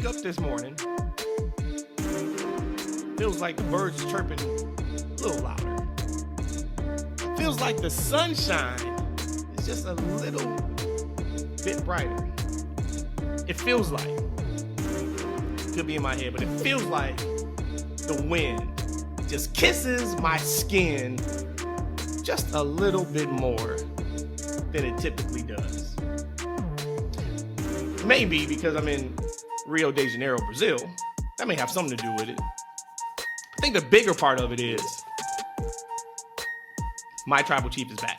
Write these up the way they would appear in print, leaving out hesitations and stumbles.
woke up this morning, feels like the birds are chirping a little louder. Feels like the sunshine is just a little bit brighter. It feels like, could be in my head, but it feels like the wind just kisses my skin just a little bit more than it typically does. Maybe because I'm in Rio de Janeiro, Brazil. That may have something to do with it. I think the bigger part of it is my tribal chief is back.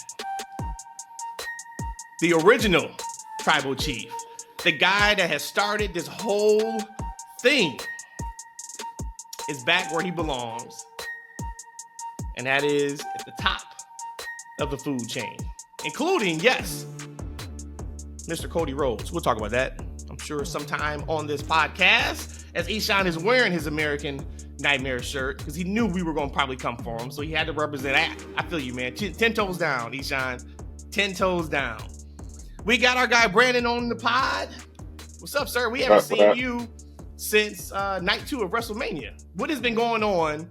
The original tribal chief. The guy that has started this whole thing is back where he belongs. And that is at the top of the food chain. Including, yes, Mr. Cody Rhodes. We'll talk about that, I'm sure, sometime on this podcast, as Eshaun is wearing his American Nightmare shirt, because he knew we were going to probably come for him, so he had to represent that. I feel you, man. 10 toes down, Eshaun. 10 toes down. We got our guy Brandon on the pod. What's up, sir? We haven't seen you since night 2 of WrestleMania. What has been going on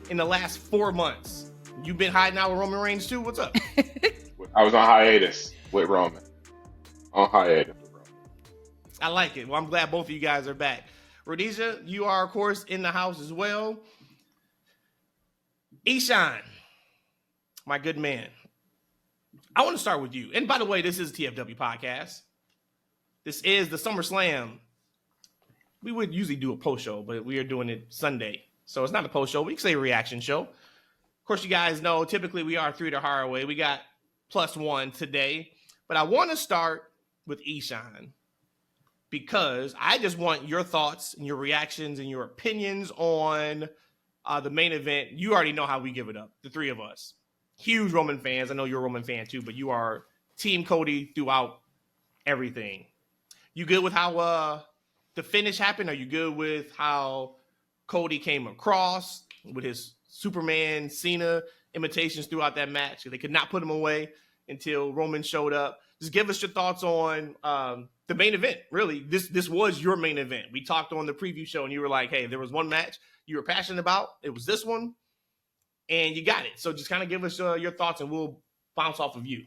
in the last 4 months? You've been hiding out with Roman Reigns too? What's up? I was on hiatus with Roman. On hiatus with Roman. I like it. Well, I'm glad both of you guys are back. Rhodesia, you are, of course, in the house as well. Eshaun, my good man. I want to start with you. And by the way, this is a TFW podcast. This is the SummerSlam. We would usually do a post show, but we are doing it Sunday. So it's not a post show. We can say a reaction show. Of course, you guys know, typically we are 3 the hard way. We got +1 today. But I want to start with Eshaun because I just want your thoughts and your reactions and your opinions on the main event. You already know how we give it up, the 3 of us. Huge Roman fans. I know you're a Roman fan too, but you are Team Cody throughout everything. You good with how the finish happened? Are you good with how Cody came across with his Superman Cena imitations throughout that match? They could not put him away until Roman showed up. Just give us your thoughts on the main event. Really, this was your main event. We talked on the preview show, and you were like, hey, there was one match you were passionate about. It was this one, and you got it. So just kind of give us your thoughts, and we'll bounce off of you.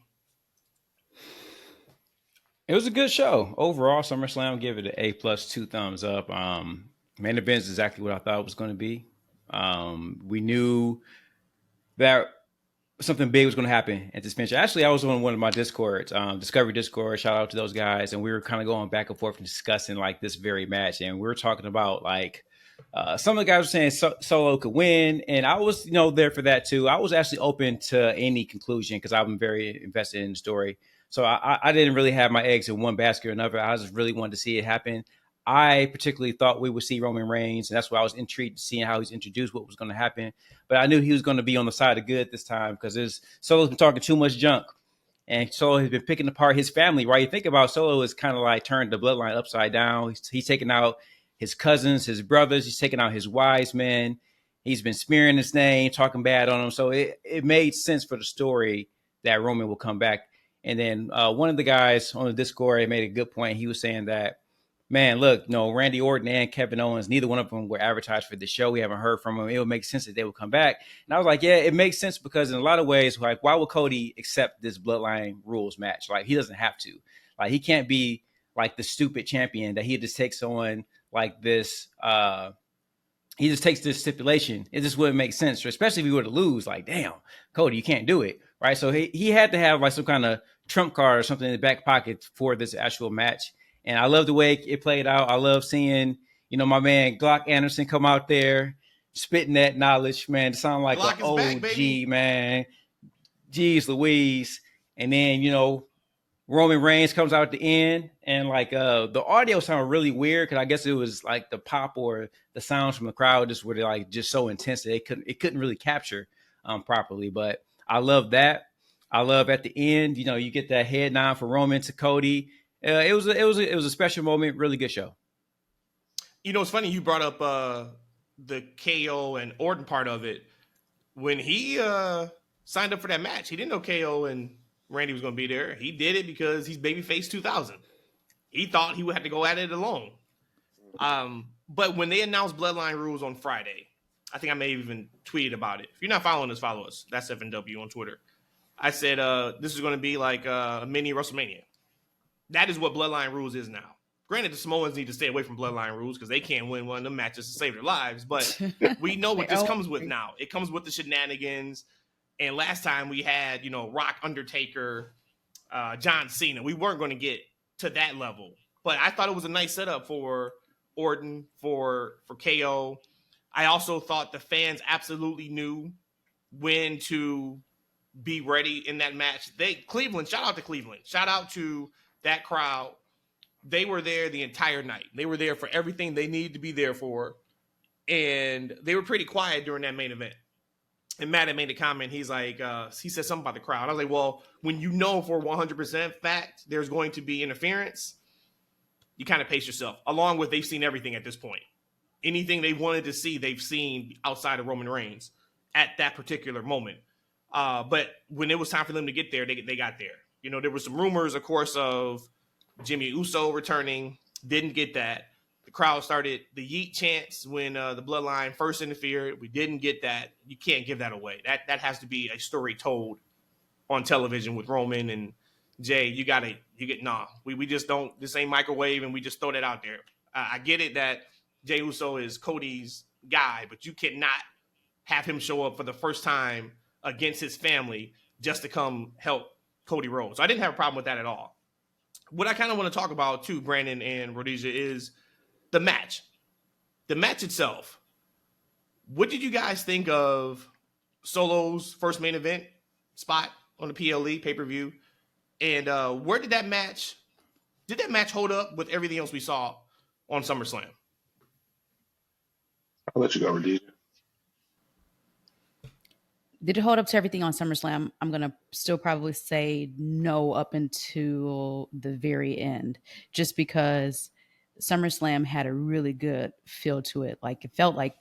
It was a good show. Overall, SummerSlam, give it an A+, 2 thumbs up. Main event is exactly what I thought it was going to be. We knew that something big was going to happen at this finish. Actually, I was on one of my Discords, Discovery Discord. Shout out to those guys. And we were kind of going back and forth and discussing like this very match. And we were talking about like some of the guys were saying Solo could win. And I was, there for that too. I was actually open to any conclusion because I'm very invested in the story. So I didn't really have my eggs in one basket or another. I just really wanted to see it happen. I particularly thought we would see Roman Reigns, and that's why I was intrigued seeing how he's introduced, what was going to happen. But I knew he was going to be on the side of good this time because Solo's been talking too much junk, and Solo has been picking apart his family, right? You think about Solo is kind of like turned the bloodline upside down. He's taking out his cousins, his brothers. He's taking out his wise men. He's been smearing his name, talking bad on him. So it made sense for the story that Roman will come back. And then one of the guys on the Discord made a good point. He was saying that, man, look, Randy Orton and Kevin Owens, neither one of them were advertised for the show. We haven't heard from them. It would make sense that they would come back. And I was like, yeah, it makes sense because in a lot of ways, like, why would Cody accept this Bloodline Rules match? Like, he doesn't have to. Like, he can't be like the stupid champion that he just takes on like this. He just takes this stipulation. It just wouldn't make sense, especially if he were to lose. Like, damn, Cody, you can't do it, right? So he had to have like some kind of trump card or something in the back pocket for this actual match. And I love the way it played out. I love seeing, my man Glock Anderson come out there spitting that knowledge, man. To sound like Glock an OG, back, man. Jeez Louise. And then, Roman Reigns comes out at the end. And like the audio sounded really weird because I guess it was like the pop or the sounds from the crowd just were like just so intense that it couldn't really capture properly. But I love that. I love at the end, you get that head nod for Roman to Cody. It was a special moment. Really good show. It's funny you brought up the KO and Orton part of it. When he signed up for that match, he didn't know KO and Randy was going to be there. He did it because he's babyface 2000. He thought he would have to go at it alone. But when they announced Bloodline rules on Friday, I think I may have even tweeted about it. If you're not following us, follow us. That's FNW on Twitter. I said this is going to be like a mini WrestleMania. That is what Bloodline rules is now. Granted, the Samoans need to stay away from Bloodline rules because they can't win one of them matches to save their lives. But we know what this comes with now. It comes with the shenanigans. And last time we had, Rock, Undertaker, John Cena. We weren't going to get to that level. But I thought it was a nice setup for Orton, for KO. I also thought the fans absolutely knew when to be ready in that match. Cleveland, shout out to Cleveland. Shout out to that crowd. They were there the entire night. They were there for everything they needed to be there for. And they were pretty quiet during that main event. And Matt had made a comment. He's like, he said something about the crowd. I was like, well, when you know for 100% fact there's going to be interference, you kind of pace yourself. Along with they've seen everything at this point. Anything they wanted to see, they've seen outside of Roman Reigns at that particular moment. But when it was time for them to get there, they got there. There were some rumors, of course, of Jimmy Uso returning. Didn't get that. The crowd started the yeet chants when the Bloodline first interfered. We didn't get that. You can't give that away. That has to be a story told on television with Roman and Jay. We just don't. This ain't microwave, and we just throw that out there. I get it that Jey Uso is Cody's guy, but you cannot have him show up for the first time against his family just to come help Cody Rhodes. So I didn't have a problem with that at all. What I kind of want to talk about too, Brandon and Rhodesia, is the match. The match itself. What did you guys think of Solo's first main event spot on the PLE pay-per-view? And where did that match hold up with everything else we saw on SummerSlam? I'll let you go, Rhodesia. Did it hold up to everything on SummerSlam? I'm going to still probably say no up until the very end, just because SummerSlam had a really good feel to it. Like, it felt like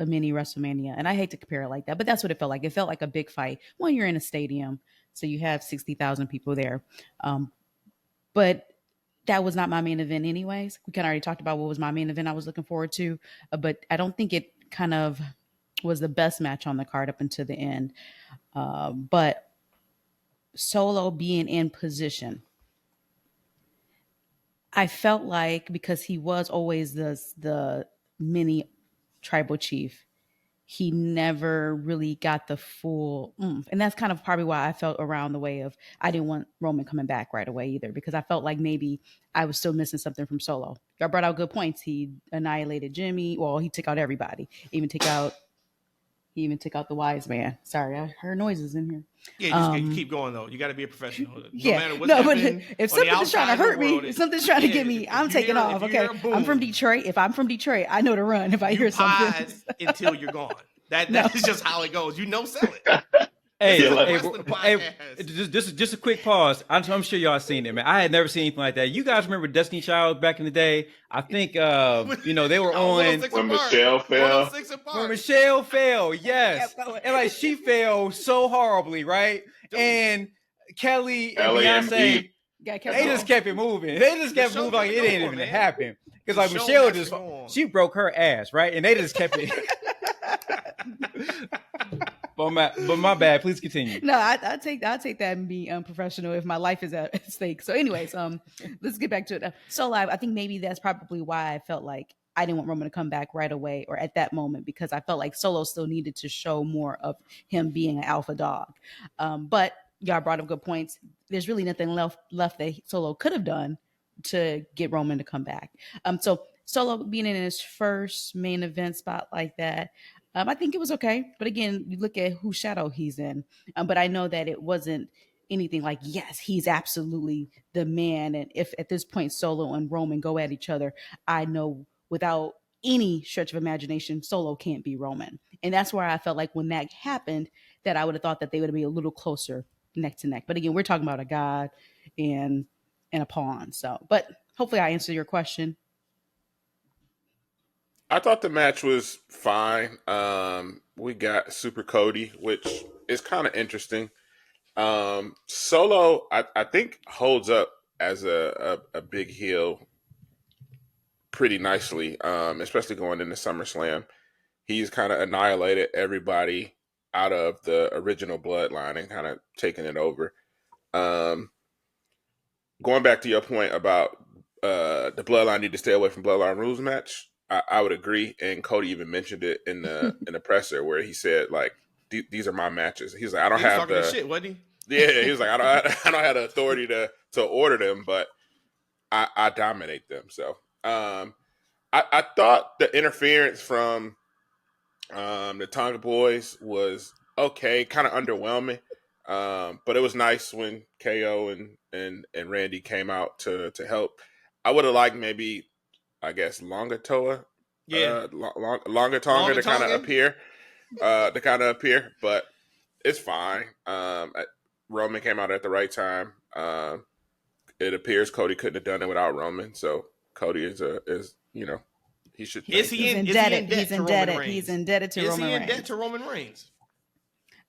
a mini WrestleMania. And I hate to compare it like that, but that's what it felt like. It felt like a big fight when you're in a stadium. So you have 60,000 people there. But that was not my main event anyways. We kind of already talked about what was my main event I was looking forward to. But I don't think it kind of was the best match on the card up until the end. But Solo being in position, I felt like, because he was always the mini tribal chief, he never really got the full oomph. And that's kind of probably why I felt around the way of, I didn't want Roman coming back right away either, because I felt like maybe I was still missing something from Solo. Y'all brought out good points. He annihilated Jimmy. Well, he took out everybody. He even took out the wise man. Sorry, I heard noises in here. Yeah, just keep going though. You got to be a professional. No matter what's but happening if on the something's trying to outside hurt me, world, if something's trying to get me, I'm taking off. Okay, I'm from Detroit. If I'm from Detroit, I know to run. If I hear something, pause until you're gone. That is just how it goes. Sell it. Just a quick pause. I'm sure y'all seen it, man. I had never seen anything like that. You guys remember Destiny Child back in the day? I think they were on when Michelle fell. When Michelle fell, yes, and like she fell so horribly, right? And Kelly and Beyonce, they just kept it moving. They just kept moving like it ain't even happen. Because like Michelle she broke her ass, right? And they just kept it. But my bad. Please continue. No, I'll take that and be unprofessional if my life is at stake. So, anyways, let's get back to it. So, I think maybe that's probably why I felt like I didn't want Roman to come back right away or at that moment, because I felt like Solo still needed to show more of him being an alpha dog. But y'all brought up good points. There's really nothing left that Solo could have done to get Roman to come back. So Solo being in his first main event spot like that, I think it was okay. But again, you look at whose shadow he's in. But I know that it wasn't anything like, yes, he's absolutely the man. And if at this point Solo and Roman go at each other, I know without any stretch of imagination, Solo can't be Roman. And that's where I felt like when that happened, that I would have thought that they would be a little closer neck to neck. But again, we're talking about a god and a pawn. So, but hopefully I answered your question. I thought the match was fine. We got Super Cody, which is kind of interesting. Solo, I think, holds up as a big heel pretty nicely, especially going into SummerSlam. He's kind of annihilated everybody out of the original bloodline and kind of taken it over. Going back to your point about the bloodline need to stay away from bloodline rules match, I would agree. And Cody even mentioned it in the presser where he said like, these are my matches. He's like, I don't He was have talking the that shit, wasn't he? yeah. He was like, I don't have the authority to order them, but I dominate them. So I thought the interference from the Tonga Boys was okay, kind of underwhelming. But it was nice when KO and Randy came out to help. I would have liked maybe, I guess, Longa Toa, Longa Tonga to kind of appear, but it's fine. Roman came out at the right time. It appears Cody couldn't have done it without Roman, so Cody is he should. Is he He's indebted? He's indebted. He's indebted to Roman Reigns. Is he in debt to Roman Reigns?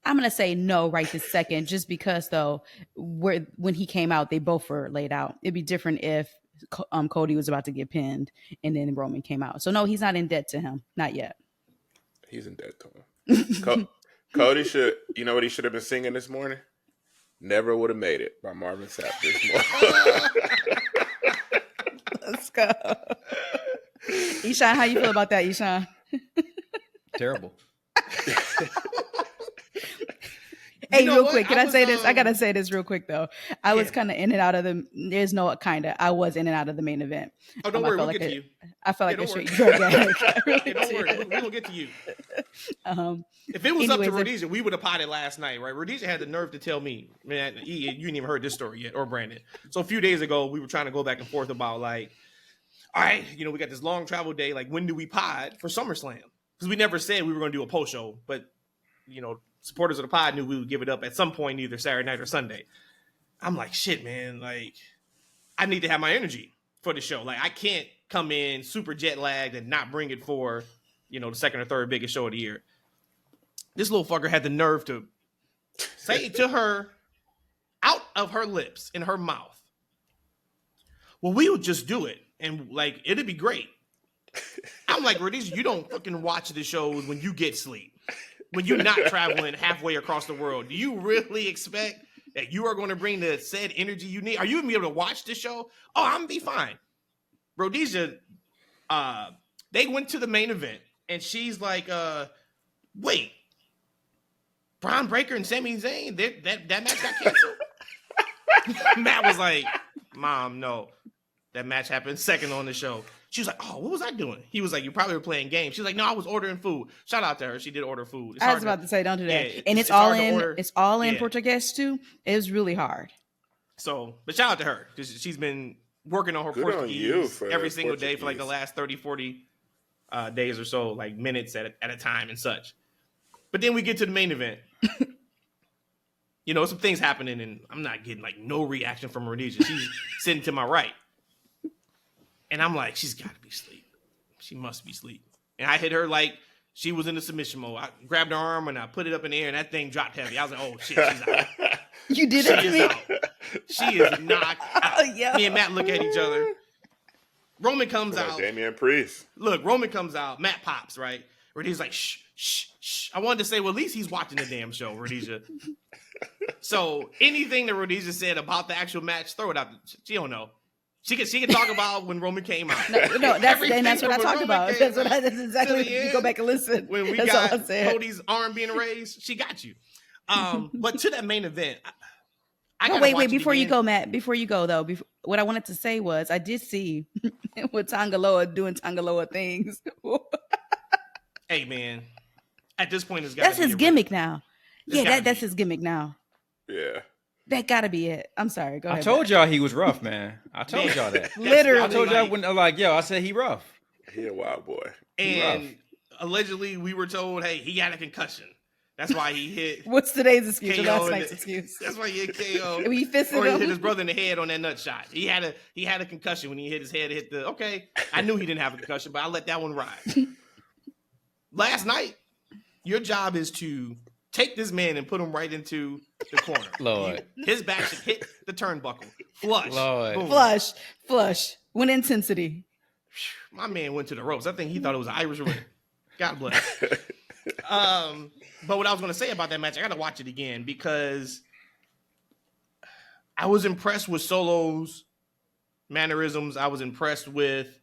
I'm gonna say no right this second, just because though, when he came out, they both were laid out. It'd be different if Cody was about to get pinned and then Roman came out. So no, he's not in debt to him, not yet. He's in debt to him. Cody should. You know what he should have been singing this morning? "Never Would Have Made It" by Marvin Sapp this morning. Let's go. Eshaun, how you feel about that, Eshaun? Terrible. Hey, know real what? quick, can I say this? I gotta um, say this real quick though. I was kind of in and out of the. There's no kind of. I was in and out of the main event. Oh, don't I worry, felt we'll like get to you. I felt like Yeah, a don't straight drug addict. I really Hey, don't worry, did. we will get to you. Um, If it was up to Anyways, Rhodesia, we would have potted last night, right? Rhodesia had the nerve to tell me, man, you ain't even heard this story yet, or Brandon. So a few days ago, we were trying to go back and forth about like, all right, we got this long travel day. Like, when do we pod for SummerSlam? Because we never said we were going to do a post show, but supporters of the pod knew we would give it up at some point, either Saturday night or Sunday. I'm like, shit, man. Like, I need to have my energy for the show. Like, I can't come in super jet lagged and not bring it for, the second or third biggest show of the year. This little fucker had the nerve to say to her, out of her lips, in her mouth, well, we'll just do it. And, like, it'd be great. I'm like, Rhodesia, you don't fucking watch the shows when you get sleep. When you're not traveling halfway across the world. Do you really expect that you are going to bring the said energy you need? Are you going to be able to watch the show? Oh, I'm going to be fine. Rhodesia, they went to the main event, and she's like, wait, Braun Breaker and Sami Zayn, that match got canceled? Matt was like, Mom, no. That match happened second on the show. She was like, oh, what was I doing? He was like, you probably were playing games. She's like, no, I was ordering food. Shout out to her. She did order food. I was about to say, don't do that. Yeah, and it's it's all hard to in. order. It's all in Yeah. Portuguese too. It was really hard. So, but shout out to her. She's been working on her Good on Portuguese you for every single day for like the Portuguese. last 30, 40 days or so, like minutes at a time and such. But then we get to the main event. Some things happening, and I'm not getting like no reaction from Rhodesia. She's sitting to my right. And I'm like, she's got to be asleep. She must be asleep. And I hit her like she was in the submission mode. I grabbed her arm and I put it up in the air, and that thing dropped heavy. I was like, oh, shit, she's out. You did She it to is me. out. She is knocked out. Oh, yeah. Me and Matt look at each other. Roman comes out. Damian Priest. Look, Roman comes out. Matt pops, right? Rhodesia's like, shh, shh, shh. I wanted to say, well, at least he's watching the damn show, Rhodesia. So anything that Rhodesia said about the actual match, throw it out. She don't know. She can talk about when Roman came out. No, that's what I from when talked Roman about. came That's out that's exactly. to the You end, go back and listen. when we That's all I got said. Cody's arm being raised, she got you. But to that main event, I No, gotta wait, watch it before you again. go, Matt. Before you go, though, what I wanted to say was I did see with Tangaloa doing Tangaloa things. Hey, man, at this point, it's got That's his gimmick now. It's Yeah, gotta that's be. his gimmick now. Yeah. That gotta be it. I'm sorry. Go I ahead. told Matt. y'all he was rough, man. I told y'all that. Literally. I told y'all when I said he rough. He a wild boy. And allegedly, we were told, hey, he got a concussion. That's why he hit. What's today's excuse? KO Last and night's the- excuse. That's why he hit KO. We fisted Or he hit him. his brother in the head on that nut shot. He had a concussion when he hit his head. Hit the okay. I knew he didn't have a concussion, but I let that one ride. Last night, your job is to take this man and put him right into the corner. Lord. His back should hit the turnbuckle. Flush. Lord. Boom. Flush. With intensity. My man went to the ropes. I think he thought it was an Irish whip. God bless. But what I was going to say about that match, I got to watch it again because I was impressed with Solo's mannerisms. I was impressed with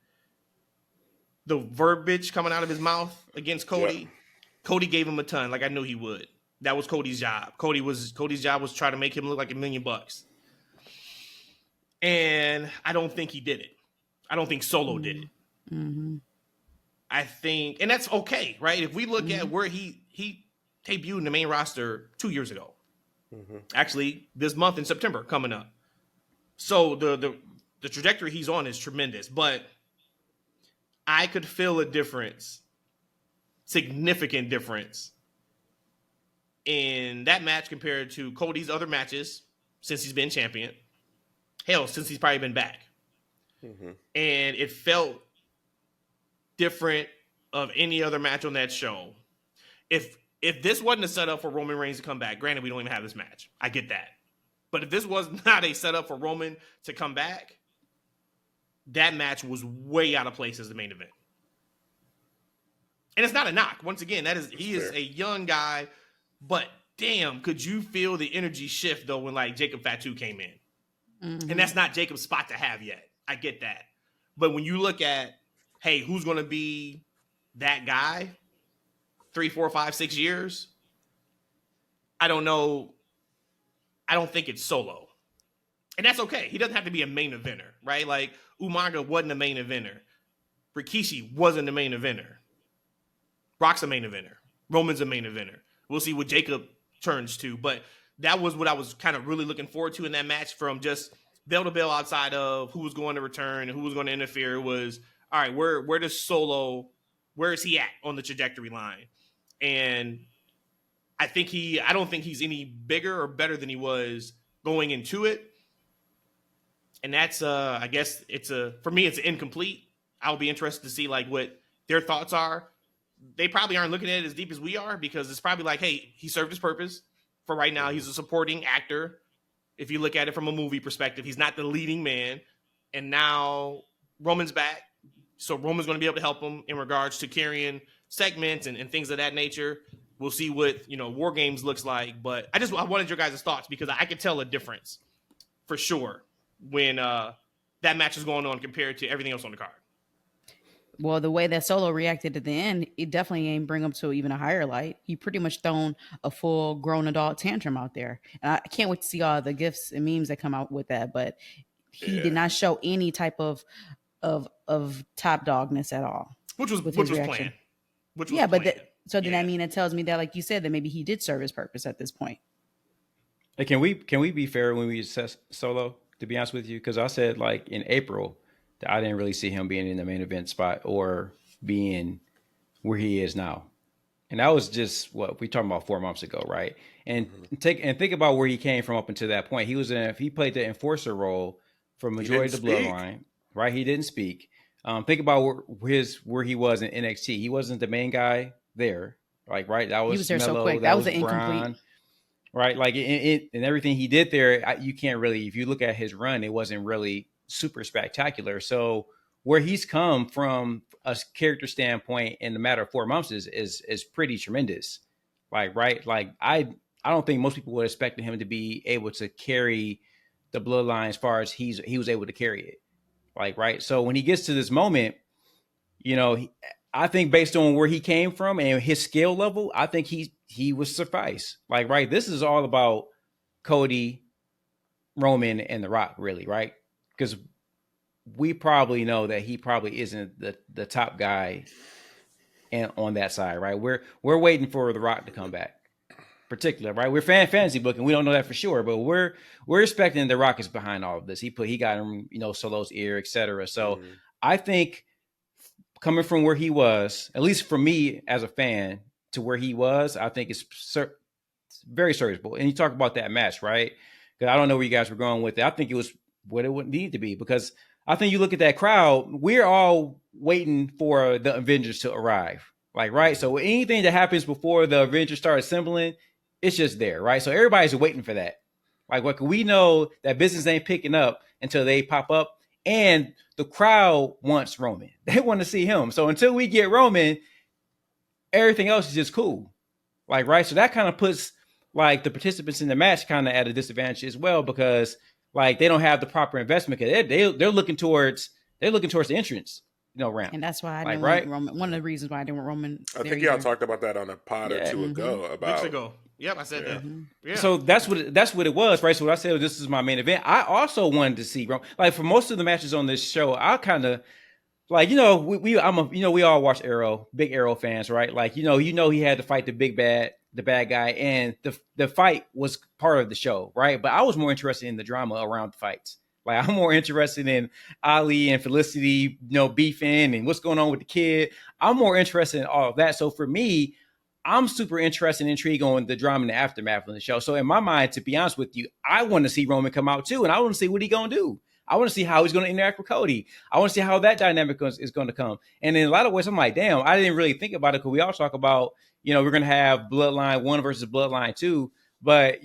the verbiage coming out of his mouth against Cody. Yep. Cody gave him a ton, like I knew he would. That was Cody's job. Cody's job was try to make him look like $1 million. And I don't think he did it. I don't think Solo did it. Mm-hmm. I think, and that's okay, right? If we look at where he debuted in the main roster 2 years ago, actually this month in September coming up. So the trajectory he's on is tremendous, but I could feel a difference, significant difference in that match compared to Cody's other matches since he's been champion. Hell, since he's probably been back. And it felt different of any other match on that show. If this wasn't a setup for Roman Reigns to come back, granted we don't even have this match. I get that. But if this was not a setup for Roman to come back, that match was way out of place as the main event. And it's not a knock. Once again, he is a young guy, but damn, could you feel the energy shift though when like Jacob Fatu came in? And that's not Jacob's spot to have yet. I get that. But when you look at, hey, who's going to be that guy 3, 4, 5, 6 years? I don't know. I don't think it's Solo. And that's okay. He doesn't have to be a main eventer, right? Like Umaga wasn't a main eventer. Rikishi wasn't a main eventer. Brock's a main eventer. Roman's a main eventer. We'll see what Jacob turns to. But that was what I was kind of really looking forward to in that match from just bell to bell outside of who was going to return and who was going to interfere was, all right, where does Solo, where is he at on the trajectory line? And I don't think he's any bigger or better than he was going into it. And that's, I guess for me, it's incomplete. I'll be interested to see like what their thoughts are. They probably aren't looking at it as deep as we are because it's probably like, hey, he served his purpose. For right now, he's a supporting actor. If you look at it from a movie perspective, he's not the leading man. And now Roman's back. So Roman's going to be able to help him in regards to carrying segments and things of that nature. We'll see what, War Games looks like. But I wanted your guys' thoughts because I could tell a difference for sure when that match is going on compared to everything else on the card. Well, the way that Solo reacted at the end, it definitely ain't bring him to even a higher light. He pretty much thrown a full grown adult tantrum out there. And I can't wait to see all the GIFs and memes that come out with that. But he did not show any type of top dogness at all. Which was planned. So then I mean, it tells me that, like you said, that maybe he did serve his purpose at this point. Hey, can we be fair when we assess Solo, to be honest with you? Because I said like in April, I didn't really see him being in the main event spot or being where he is now. And that was just what we talking about 4 months ago, right? And think about where he came from up until that point. He played the enforcer role for majority of the bloodline, right? He didn't speak. Think about where he was in NXT. He wasn't the main guy there, like right. That was he was there Mello, so quick. That was an incomplete. Braun, right? Like and everything he did there, you can't really. If you look at his run, it wasn't really super spectacular. So where he's come from a character standpoint in the matter of 4 months is pretty tremendous. Like, right. Like I don't think most people would expect him to be able to carry the bloodline as far as he was able to carry it. Like, right. So when he gets to this moment, I think based on where he came from and his skill level, I think he would suffice. Like, right. This is all about Cody, Roman, and The Rock, really, right? Because we probably know that he probably isn't the top guy on that side, right? We're waiting for The Rock to come back, particular, right? We're fantasy booking. We don't know that for sure, but we're expecting The Rock is behind all of this. He got him, Solo's ear, etc. So I think coming from where he was, at least for me as a fan, to where he was, I think it's very serviceable. And you talk about that match, right? Because I don't know where you guys were going with it. I think it was what it would need to be, because I think you look at that crowd, we're all waiting for the Avengers to arrive. Like, right. So anything that happens before the Avengers start assembling, it's just there. Right. So everybody's waiting for that. Like, what we know that business ain't picking up until they pop up. and the crowd wants Roman. They want to see him. So until we get Roman, everything else is just cool. Like, right. So that kind of puts like the participants in the match kind of at a disadvantage as well, because like they don't have the proper investment. They're looking towards the entrance, ramp. And that's why I Like, didn't right? want Roman. One of the reasons why I didn't want Roman. I there think y'all either. talked about that on a pod or two ago. About Weeks ago. Yep, I said that. Yeah. So that's what it was, right? So what I said, this is my main event. I also wanted to see Roman. Like for most of the matches on this show, I kind of like, we all watch Arrow, big Arrow fans, right? Like, he had to fight the bad guy, and the fight was part of the show, right? But I was more interested in the drama around the fights. Like I'm more interested in Ali and Felicity, beefing and what's going on with the kid. I'm more interested in all of that. So for me, I'm super interested and intrigued on the drama and the aftermath of the show. So in my mind, to be honest with you, I want to see Roman come out too, and I want to see what he's going to do. I want to see how he's going to interact with Cody. I want to see how that dynamic is going to come. And in a lot of ways, I'm like, damn, I didn't really think about it, because we all talk about, we're going to have Bloodline 1 versus Bloodline 2. But,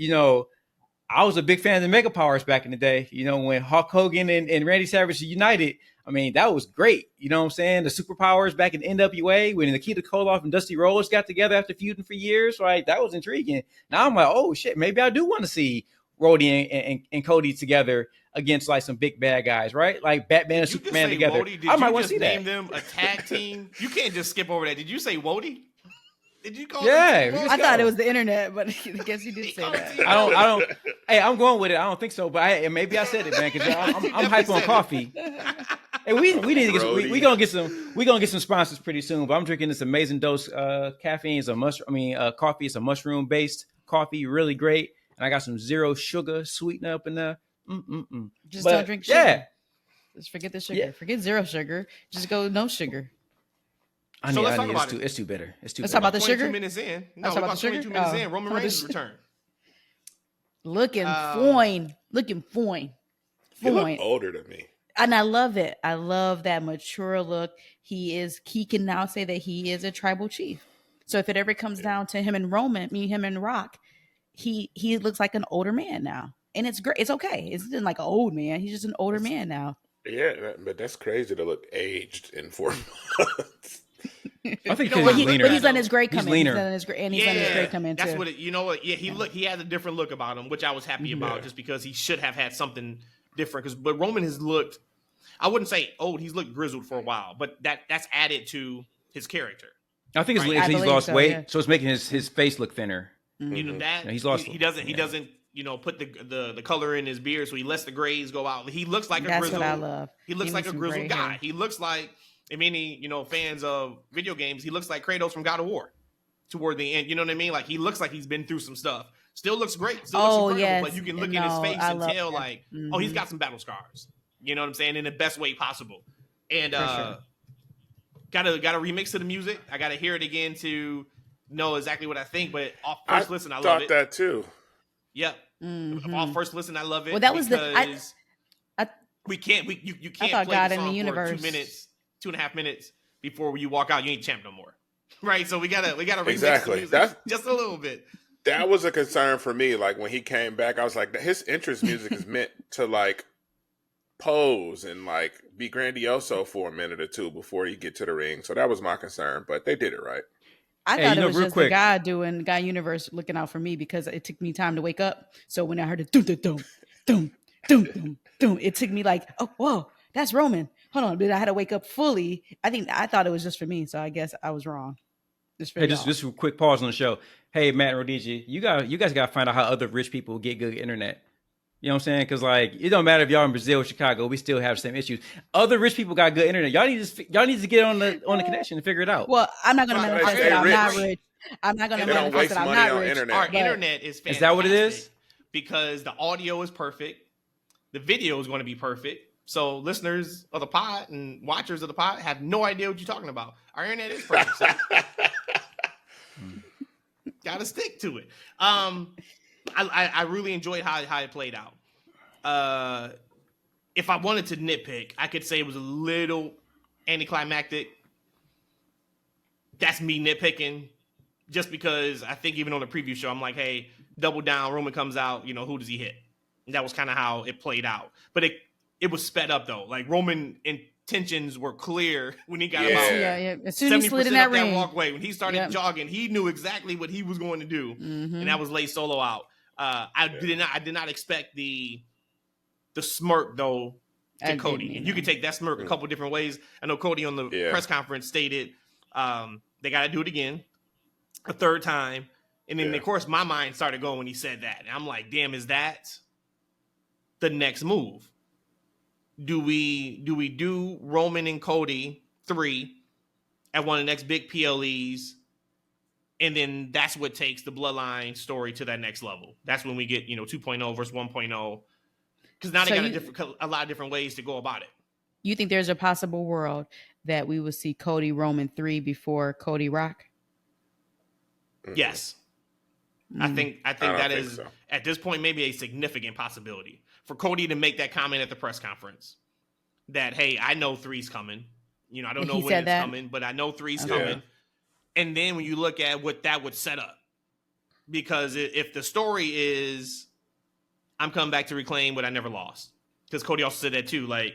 I was a big fan of the Mega Powers back in the day. When Hulk Hogan and Randy Savage united, I mean, that was great. You know what I'm saying? The superpowers back in NWA, when Nikita Koloff and Dusty Rhodes got together after feuding for years, right? That was intriguing. Now I'm like, oh shit, maybe I do want to see Rhodey and Cody together against like some big bad guys, right? Like Batman and Superman together. Wody? I might want to see that. Name them a tag team. You can't just skip over that. Did you say Wody? Did you call Yeah, them? I thought it was the internet, but I guess you did say that. I don't. Hey, I'm going with it. I don't think so, but maybe I said it, man, because I'm hype on coffee. Hey, we need to get we gonna get some sponsors pretty soon. But I'm drinking this amazing dose. Caffeine is coffee is a mushroom based coffee, really great. And I got some zero sugar sweetener up in there. Don't drink sugar. Yeah. Just forget the sugar. Yeah. Forget zero sugar. Just go no sugar. Let's talk about it. It's too bitter. Let's talk about the sugar. 22 minutes in. No, Let's talk about the 22 sugar? minutes Oh. in. Roman Reigns' return. Looking fine. You look older than me. And I love it. I love that mature look. He can now say that he is a tribal chief. So if it ever comes down to him and Rock, he looks like an older man now. And it's great. It's okay. It's not like an old man. He's just an older man now. Yeah, but that's crazy to look aged in 4 months. I think But he's done his great He's come in. leaner. He's done his great come in too. That's what you know what? Yeah, he has a different look about him, which I was happy about, just because he should have had something different. But Roman has looked, I wouldn't say old, he's looked grizzled for a while, but that's added to his character. I think Right. he's lost weight, yeah. so it's making his face look thinner. You know that Yeah, he's lost. He doesn't put the color in his beard, so he lets the grays go out. He looks like a That's grizzled. what I love. He looks like a needs some grizzled gray guy. hair. He looks like, if any fans of video games, he looks like Kratos from God of War toward the end. You know what I mean? Like he looks like he's been through some stuff. Still looks great. Still looks incredible. yes. But you can look at his face I and love tell that. oh, he's got some battle scars. You know what I'm saying? In the best way possible. And sure. gotta remix to the music. I gotta hear it again to know exactly what I think. But off first listen, I love thought it. that too. Yep. Off first listen, I love it. Well, that was you can't thought play God the in the song universe. for 2.5 minutes before you walk out. You ain't champ no more, right? So we gotta remix Exactly. the music just a little bit. That was a concern for me. Like when he came back, I was like, his entrance music is meant to like pose and like be grandioso for a minute or two before you get to the ring. So that was my concern, but they did it right. I Hey, thought it was real just quick. the guy universe looking out for me, because it took me time to wake up. So when I heard it, dum dum dum dum dum dum dum, it took me like, oh whoa, that's Roman. Hold on, but I had to wake up fully. I thought it was just for me, so I guess I was wrong. Hey, just a quick pause on the show. Hey, Matt and Rhodesia, you guys got to find out how other rich people get good internet. You know what I'm saying? Because like it don't matter if y'all in Brazil or Chicago, we still have the same issues. Other rich people got good internet. Y'all need to get on the connection and figure it out. Well, I'm not going to Right, manifest they that I'm rich. not rich. I'm not going to They don't manifest waste that I'm money not on rich. internet. Our but- internet is fantastic. Is that what it is? Because the audio is perfect, the video is going to be perfect. So listeners of the pod and watchers of the pod have no idea what you're talking about. Our internet is perfect. So gotta stick to it. I really enjoyed how it played out. If I wanted to nitpick, I could say it was a little anticlimactic. That's me nitpicking, just because I think even on the preview show, I'm like, hey, double down, Roman comes out, who does he hit? And that was kind of how it played out. But it was sped up though. Like Roman intentions were clear when he got him Yeah. out. Yeah. As soon as he slid in 70% that up that ring. walkway, when he started Yep. jogging, he knew exactly what he was going to do, Mhm. and that was lay Solo out. I did not expect the smirk though to I Cody, didn't and you either. could take that smirk a couple different ways. I know Cody on the Yeah. press conference stated they got to do it again a third time, and then Yeah. of course my mind started going when he said that, and I'm like, damn, is that the next move? Do we do Roman and Cody 3 at one of the next big PLEs, and then that's what takes the Bloodline story to that next level? That's when we get 2.0 versus 1.0, because now they So got a lot of different ways to go about it. You think there's a possible world that we will see Cody Roman 3 before Cody Rock? Yes, I think don't that think is so. at this point maybe a significant possibility for Cody to make that comment at the press conference that, hey, I know 3's coming. I don't know He when said it's that? coming, but I know 3's Okay. coming. And then when you look at what that would set up, because if the story is I'm coming back to reclaim what I never lost, because Cody also said that too, like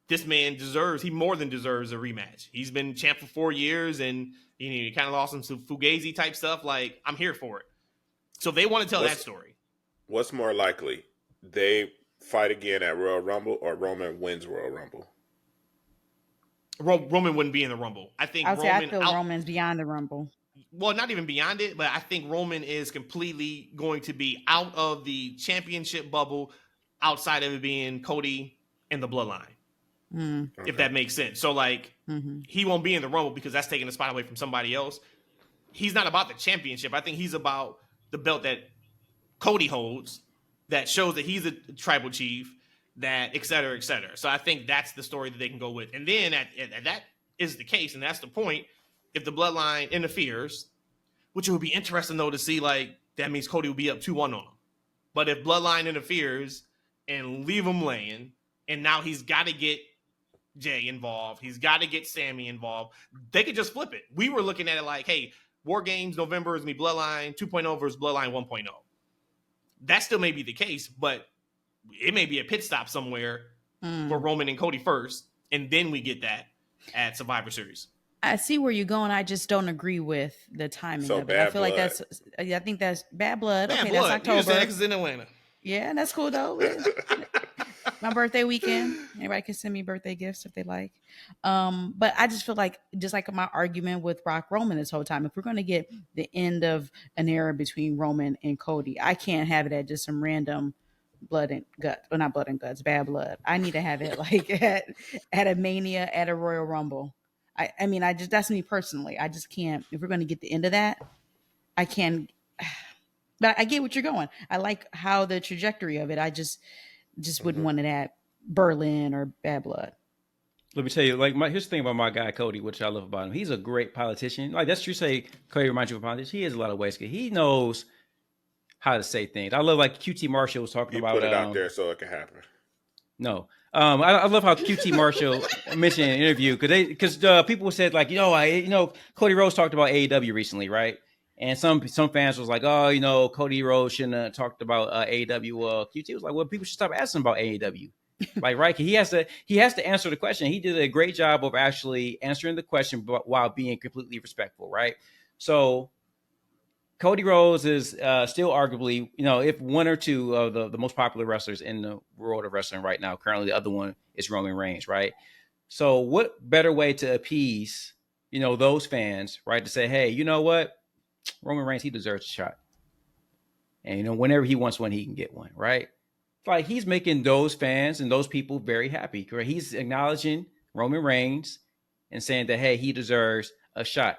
this man he more than deserves a rematch. He's been champ for 4 years, and he kind of lost some Fugazi type stuff. Like, I'm here for it. So they want to tell that story. What's more likely? They fight again at Royal Rumble, or Roman wins Royal Rumble? Roman wouldn't be in the Rumble. I think I Roman feel Roman's beyond the Rumble. Well, not even beyond it, but I think Roman is completely going to be out of the championship bubble, outside of it being Cody and the Bloodline, if that makes sense. So, like, he won't be in the Rumble because that's taking the spot away from somebody else. He's not about the championship. I think he's about the belt that Cody holds that shows that he's a tribal chief, that et cetera, et cetera. So I think that's the story that they can go with. And then at that is the case, and that's the point. If the Bloodline interferes, which it would be interesting though to see, like, that means Cody will be up 2-1 on him. But if Bloodline interferes and leave him laying, and now he's got to get Jay involved, he's got to get Sammy involved, they could just flip it. We were looking at it like, hey, War Games November is going to be Bloodline 2.0 versus Bloodline 1.0. That still may be the case, but it may be a pit stop somewhere for Roman and Cody first, and then we get that at Survivor Series. I see where you're going. I just don't agree with the timing So of it. I Bad feel like Blood. I think that's Bad Blood. Man, Okay, blood. that's You just said October. that 'cause it's in Atlanta. Yeah, that's cool though. My birthday weekend. Anybody can send me birthday gifts if they like. But I just feel like, just like my argument with Brock Roman this whole time, if we're going to get the end of an era between Roman and Cody, I can't have it at just some random blood and guts. Well, not blood and guts, Bad Blood. I need to have it like at a Mania, at a Royal Rumble. I mean, that's me personally. I just can't. If we're going to get the end of that, I can. But I get what you're going. I like how the trajectory of it. I just wouldn't want it at Berlin or Bad Blood. Let me tell you, like, here's the thing about my guy Cody, which I love about him. He's a great politician. Like, that's true. Say Cody reminds you of a politician. He has a lot of ways. He knows how to say things. I love, like, QT Marshall was talking You about. put it out there so it can happen. No. I love how QT Marshall mentioned in an interview because people said, like, Cody Rhodes talked about AEW recently, right? And some fans was like, oh, Cody Rhodes shouldn't have talked about AEW. QT was like, well, people should stop asking about AEW. Like, right? He has to answer the question. He did a great job of actually answering the question, but while being completely respectful, right? So Cody Rhodes is still arguably, if one or two of the most popular wrestlers in the world of wrestling right now. Currently, the other one is Roman Reigns, right? So what better way to appease, those fans, right? To say, hey, you know what? Roman Reigns, he deserves a shot. And, whenever he wants one, he can get one, right? Like, he's making those fans and those people very happy. Correct? He's acknowledging Roman Reigns and saying that, hey, he deserves a shot.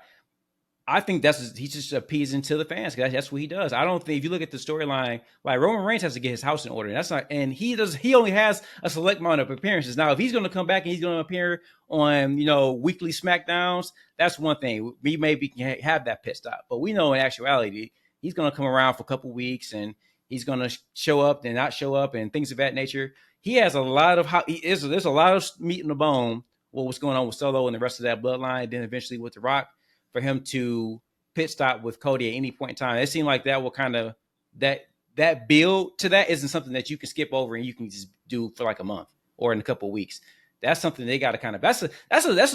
I think he's just appeasing to the fans. That's what he does. I don't think, if you look at the storyline, like, Roman Reigns has to get his house in order. And he only has a select amount of appearances. Now, if he's going to come back and he's going to appear on, weekly SmackDowns, that's one thing. We maybe can have that pit stop, but we know in actuality, he's going to come around for a couple weeks and he's going to show up and not show up and things of that nature. He has a lot of there's a lot of meat in the bone. What's going on with Solo and the rest of that bloodline, then eventually with The Rock, for him to pit stop with Cody at any point in time. It seemed like that will kind of that build to that isn't something that you can skip over and you can just do for like a month or in a couple of weeks. That's something they got to kind of that's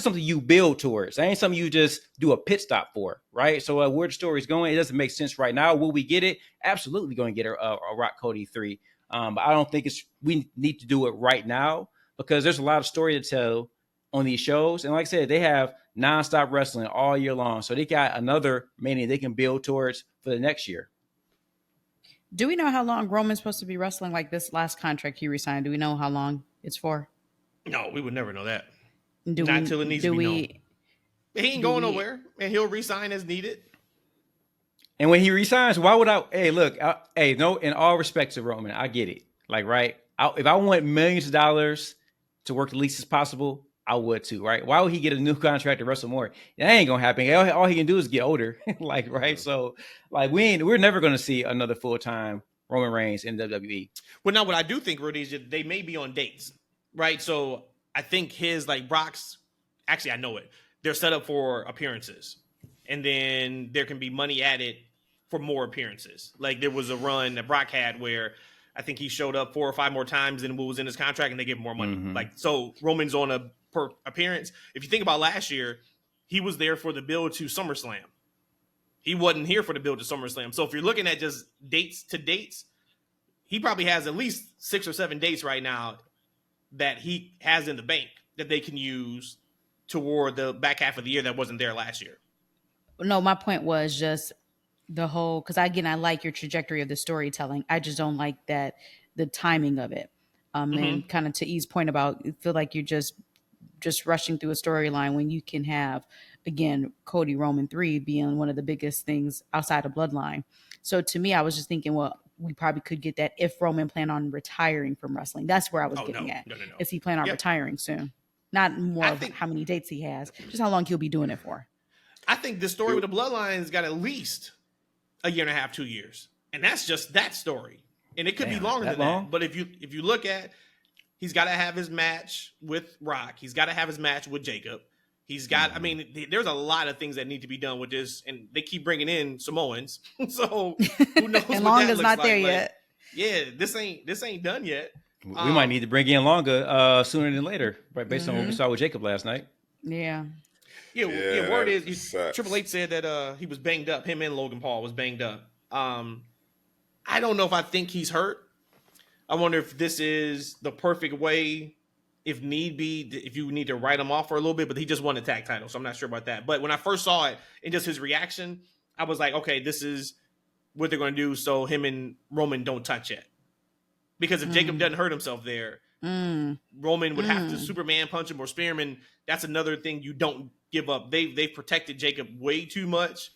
something you build towards. That ain't something you just do a pit stop for, right? So where the story's going, it doesn't make sense right now. Will we get it? Absolutely going to get a Rock Cody 3. But I don't think we need to do it right now because there's a lot of story to tell on these shows. And like I said, they have nonstop wrestling all year long. So they got another Mania they can build towards for the next year. Do we know how long Roman's supposed to be wrestling? Like this last contract he resigned, do we know how long it's for? No, we would never know that. Do Not we, until it needs do to be we, known. He ain't going nowhere, and he'll resign as needed. And when he resigns, why would I? Hey, look, no. In all respects to Roman, I get it. Like, right? If I want millions of dollars to work the least as possible, I would too, right? Why would he get a new contract to wrestle more? That ain't gonna happen. All he can do is get older, like, right? So, like, we're never gonna see another full time Roman Reigns in WWE. Well, now what I do think, Rhodesia, they may be on dates, right? So I think Brock's. Actually, I know it. They're set up for appearances, and then there can be money added for more appearances. Like there was a run that Brock had where I think he showed up 4 or 5 more times than what was in his contract, and they gave him more money. Mm-hmm. Like so, Roman's on a per appearance. If you think about last year, he was there for the build to SummerSlam. He wasn't here for the build to SummerSlam. So if you're looking at just dates to dates, he probably has at least 6 or 7 dates right now that he has in the bank that they can use toward the back half of the year that wasn't there last year. No, my point was just the whole, because I like your trajectory of the storytelling. I just don't like the timing of it. And kind of to E's point about, feel like you're just rushing through a storyline when you can have, again, Cody Roman 3 being one of the biggest things outside of Bloodline. So to me, I was just thinking, well, we probably could get that if Roman planned on retiring from wrestling. That's where I was getting at. No. Is he planning on retiring soon? Not more of how many dates he has, just how long he'll be doing it for. I think the story with the Bloodline's got at least a year and a half, 2 years. And that's just that story. And it could be longer than that. But if you look at, he's got to have his match with Rock. He's got to have his match with Jacob. He's got, I mean, there's a lot of things that need to be done with this. And they keep bringing in Samoans. So who knows and what Longa's not there yet. Yeah, this ain't done yet. We might need to bring in Longa sooner than later, right? Based on what we saw with Jacob last night. Yeah. Yeah, word is Triple H said that he was banged up. Him and Logan Paul was banged up. I don't know if I think he's hurt. I wonder if this is the perfect way, if need be, if you need to write him off for a little bit, but he just won the tag title, so I'm not sure about that. But when I first saw it and just his reaction, I was like, okay, this is what they're going to do so him and Roman don't touch it. Because if Jacob doesn't hurt himself there, Roman would have to Superman punch him or Spearman. That's another thing you don't give up. They've protected Jacob way too much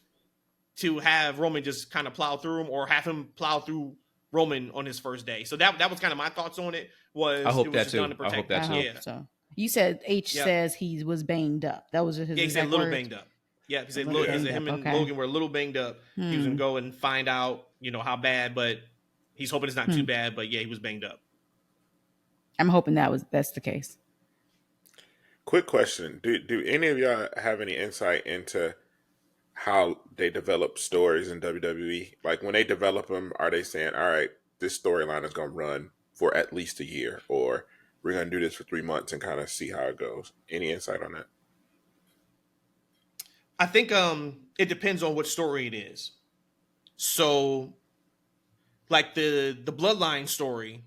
to have Roman just kind of plow through him or have him plow through Roman on his first day. So that was kind of my thoughts on it. I hope it was that just too. done to protect I hope that too. Yeah. So you said H says he was banged up. That was his. Yeah, he said a little banged up. Yeah, he said him and Logan were a little banged up. He was gonna go and find out, how bad, but he's hoping it's not too bad. But yeah, he was banged up. I'm hoping that's the case. Quick question: Do any of y'all have any insight into how they develop stories in WWE? Like when they develop them, are they saying, "All right, this storyline is going to run for at least a year," or "We're going to do this for 3 months and kind of see how it goes"? Any insight on that? I think it depends on what story it is. So, like the Bloodline story,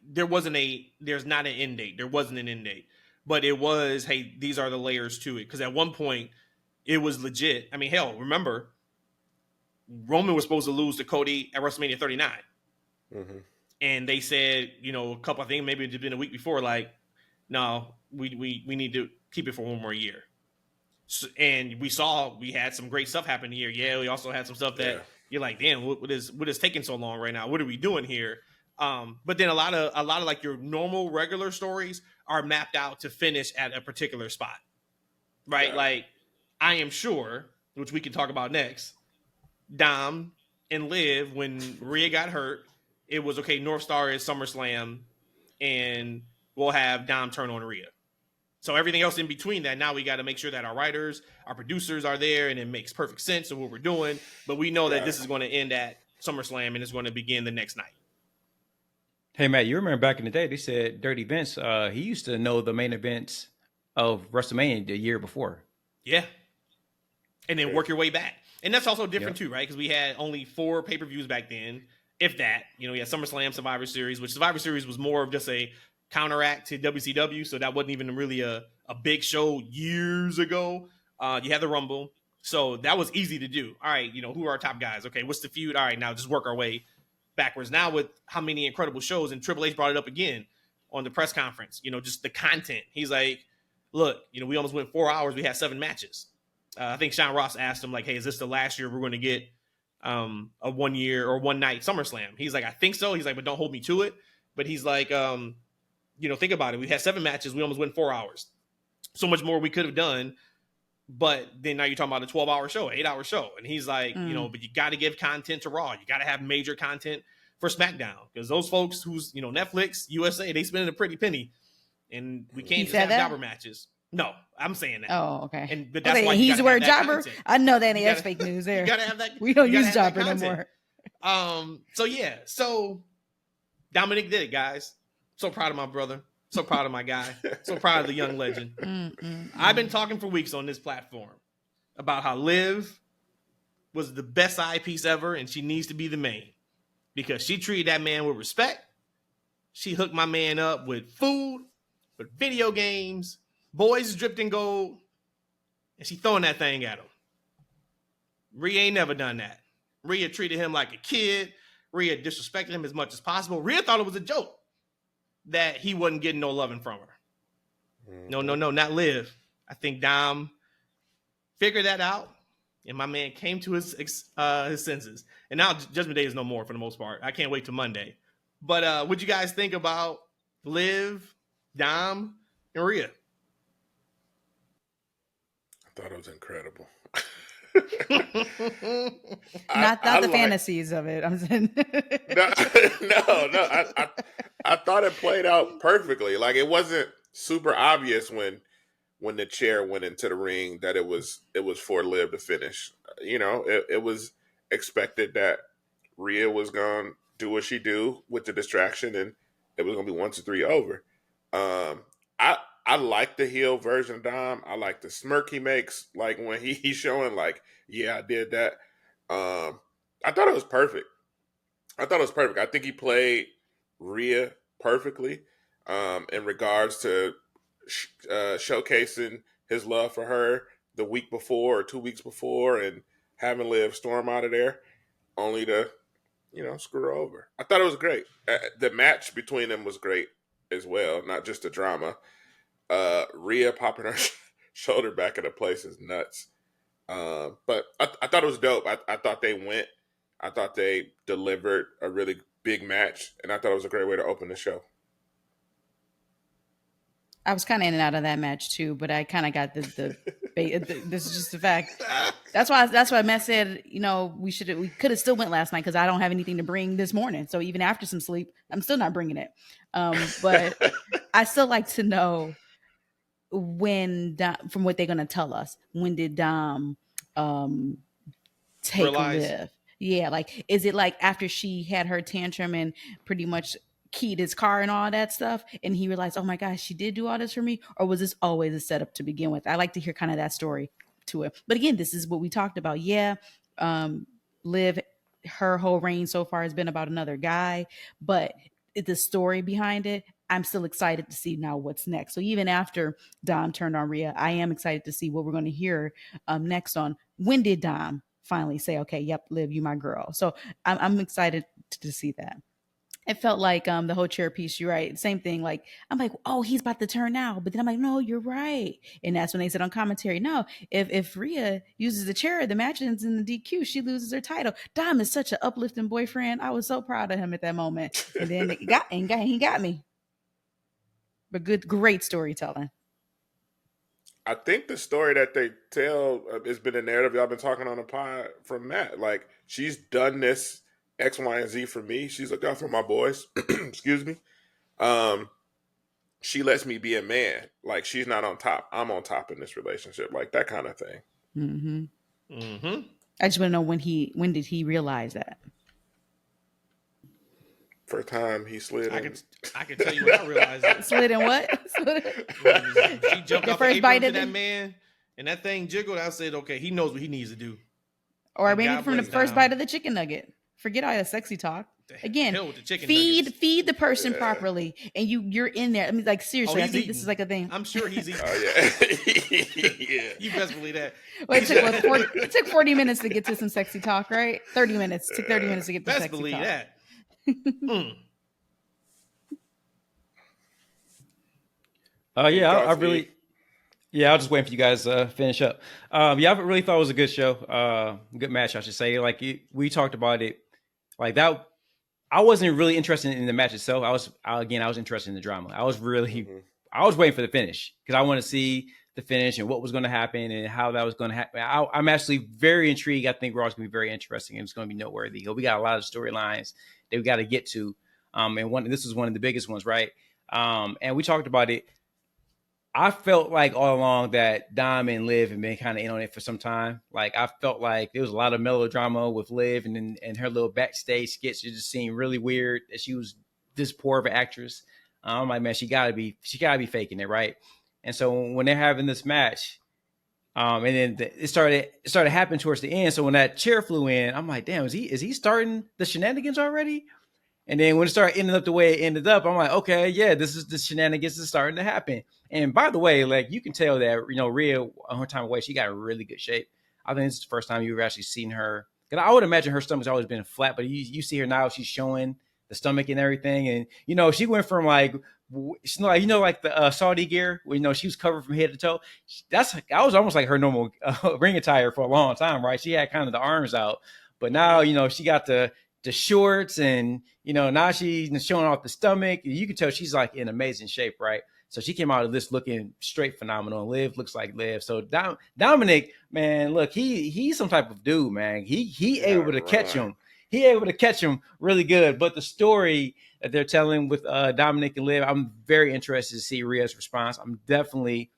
there's not an end date. There wasn't an end date, but it was, hey, these are the layers to it. Because at one point, it was legit. I mean, hell, remember, Roman was supposed to lose to Cody at WrestleMania 39. Mm-hmm. And they said, a couple, I think maybe it's been a week before, like, no, we need to keep it for one more year. So, and we had some great stuff happen here. Yeah, we also had some stuff that you're like, damn, what is taking so long right now? What are we doing here? But then a lot of like your normal regular stories are mapped out to finish at a particular spot, right? Yeah. Like I am sure, which we can talk about next, Dom and Liv, when Rhea got hurt, it was okay. North Star is SummerSlam, and we'll have Dom turn on Rhea. So everything else in between that, now we got to make sure that our writers, our producers are there, and it makes perfect sense of what we're doing. But we know that this is going to end at SummerSlam, and it's going to begin the next night. Hey Matt, you remember back in the day they said Dirty Vince, he used to know the main events of WrestleMania the year before. Yeah. And then work your way back. And that's also different Yep. too, right? Because we had only 4 pay-per-views back then, if that. You know, we had SummerSlam, Survivor Series, which Survivor Series was more of just a counteract to WCW, so that wasn't even really a big show years ago. You had the Rumble, so that was easy to do. All right, you know, who are our top guys? Okay, what's the feud? All right, now just work our way backwards. Now with how many incredible shows, and Triple H brought it up again on the press conference, you know, just the content. He's like, look, you know, we almost went 4 hours. We had 7 matches. I think Sean Ross asked him, like, hey, is this the last year we're going to get a 1 year or 1 night SummerSlam? He's like, I think so. He's like, but don't hold me to it. But he's like, you know, think about it. We had 7 matches. We almost went 4 hours. So much more we could have done. But then now you're talking about a 12-hour show, 8-hour show. And he's like, you know, but you got to give content to Raw. You got to have major content for SmackDown. Because those folks who's, you know, Netflix, USA, they spending a pretty penny. And we can't just have jobber matches. No, I'm saying that. Oh, okay. And but that's why he's the word jobber. Content. I know that that's fake news. There, you gotta have that. We don't use jobber no more. So yeah. So Dominic did it, guys. So proud of my brother. So proud of my guy. So proud of the young legend. I've been talking for weeks on this platform about how Liv was the best side piece ever, and she needs to be the main because she treated that man with respect. She hooked my man up with food, with video games. Boys dripped in gold, and she throwing that thing at him. Rhea ain't never done that. Rhea treated him like a kid. Rhea disrespected him as much as possible. Rhea thought it was a joke that he wasn't getting no loving from her. No, not Liv. I think Dom figured that out, and my man came to his senses. And now Judgment Day is no more for the most part. I can't wait till Monday. But what you guys think about Liv, Dom, and Rhea? I thought it was incredible. Not the fantasies of it. I'm saying no. I thought it played out perfectly. Like it wasn't super obvious when the chair went into the ring that it was for Liv to finish. You know, it was expected that Rhea was gonna do what she do with the distraction, and it was gonna be 1, 2, 3 over. I like the heel version of Dom. I like the smirk he makes, like when he's showing, like, yeah, I did that. I thought it was perfect. I think he played Rhea perfectly in regards to showcasing his love for her the week before or 2 weeks before and having Liv storm out of there only to, you know, screw her over. I thought it was great. The match between them was great as well, not just the drama. Rhea popping her shoulder back into place is nuts. But I thought it was dope. I thought they went. I thought they delivered a really big match, and I thought it was a great way to open the show. I was kind of in and out of that match too, but I kind of got the this is just the fact. That's why Matt said, you know, we could have still went last night because I don't have anything to bring this morning. So even after some sleep, I'm still not bringing it. But I still like to know when from what they're gonna tell us. When did Dom take Liv? Yeah, like is it like after she had her tantrum and pretty much keyed his car and all that stuff, and he realized, oh my gosh, she did do all this for me, or was this always a setup to begin with? I like to hear kind of that story to it. But again, this is what we talked about. Yeah, Liv, her whole reign so far has been about another guy, but the story behind it, I'm still excited to see now what's next. So even after Dom turned on Rhea, I am excited to see what we're going to hear next on when did Dom finally say, okay, yep, Liv, you my girl. So I'm excited to see that. It felt like the whole chair piece, you're right. Same thing. Like, I'm like, oh, he's about to turn now. But then I'm like, no, you're right. And that's when they said on commentary, no, if Rhea uses the chair, the match ends in the DQ, she loses her title. Dom is such an uplifting boyfriend. I was so proud of him at that moment. And then he got me. But great storytelling. I think the story that they tell has been a narrative y'all been talking on the pod from Matt. Like, she's done this X, Y, and Z for me. She's looked out for my boys. Excuse me. She lets me be a man. Like, she's not on top. I'm on top in this relationship. Like, that kind of thing. Mm-hmm. Mm-hmm. I just want to know when did he realize that? First time he slid I in. can tell you when I realized it. Slid in what? She jumped Your off first the apron bite to of that it? man, and that thing jiggled. I said, okay, he knows what he needs to do. Or And maybe God from the bless first Dom. bite of the chicken nugget. Forget all that sexy talk. The Again, hell with the chicken feed nuggets. the person Yeah. properly, and you're in there. I mean, like seriously, I he's think eating. this is like a thing. I'm sure he's eating. Oh yeah. Yeah. You best believe that. Well, it took 40 minutes to get to some sexy talk, right? 30 minutes. It took 30 minutes to get to Best sexy believe talk. that. Mm. Yeah, I Thoughts, really. E? Yeah, I'll just wait for you guys to finish up. Yeah, I really thought it was a good show. Good match, I should say. Like we talked about it, like that. I wasn't really interested in the match itself. I was interested in the drama. I was waiting for the finish because I want to see the finish and what was going to happen and how that was going to happen. I'm actually very intrigued. I think Raw's going to be very interesting and it's going to be noteworthy. We got a lot of storylines that we got to get to, and this was one of the biggest ones, right? And we talked about it. I felt like all along that Dom and Liv have been kind of in on it for some time. Like I felt like there was a lot of melodrama with Liv and her little backstage skits. It just seemed really weird that she was this poor of an actress. I'm like, man, she gotta be faking it, right? And so when they're having this match, and then it started happening towards the end. So when that chair flew in, I'm like, damn, is he starting the shenanigans already? And then when it started ending up the way it ended up, I'm like, okay, yeah, this is the shenanigans is starting to happen. And by the way, like you can tell that, Rhea on her time away, she got in really good shape. I think this is the first time you've actually seen her. Because I would imagine her stomach's always been flat, but you see her now, she's showing the stomach and everything. And, she went from like the Saudi gear, where, she was covered from head to toe. That was almost like her normal ring attire for a long time, right? She had kind of the arms out. But now, she got the shorts and, now she's showing off the stomach. You can tell she's like in amazing shape, right? So she came out of this looking straight phenomenal. Liv looks like Liv. So Dominic, man, look, he's some type of dude, man. He able to catch him. He able to catch him really good. But the story that they're telling with Dominic and Liv, I'm very interested to see Rhea's response. I'm definitely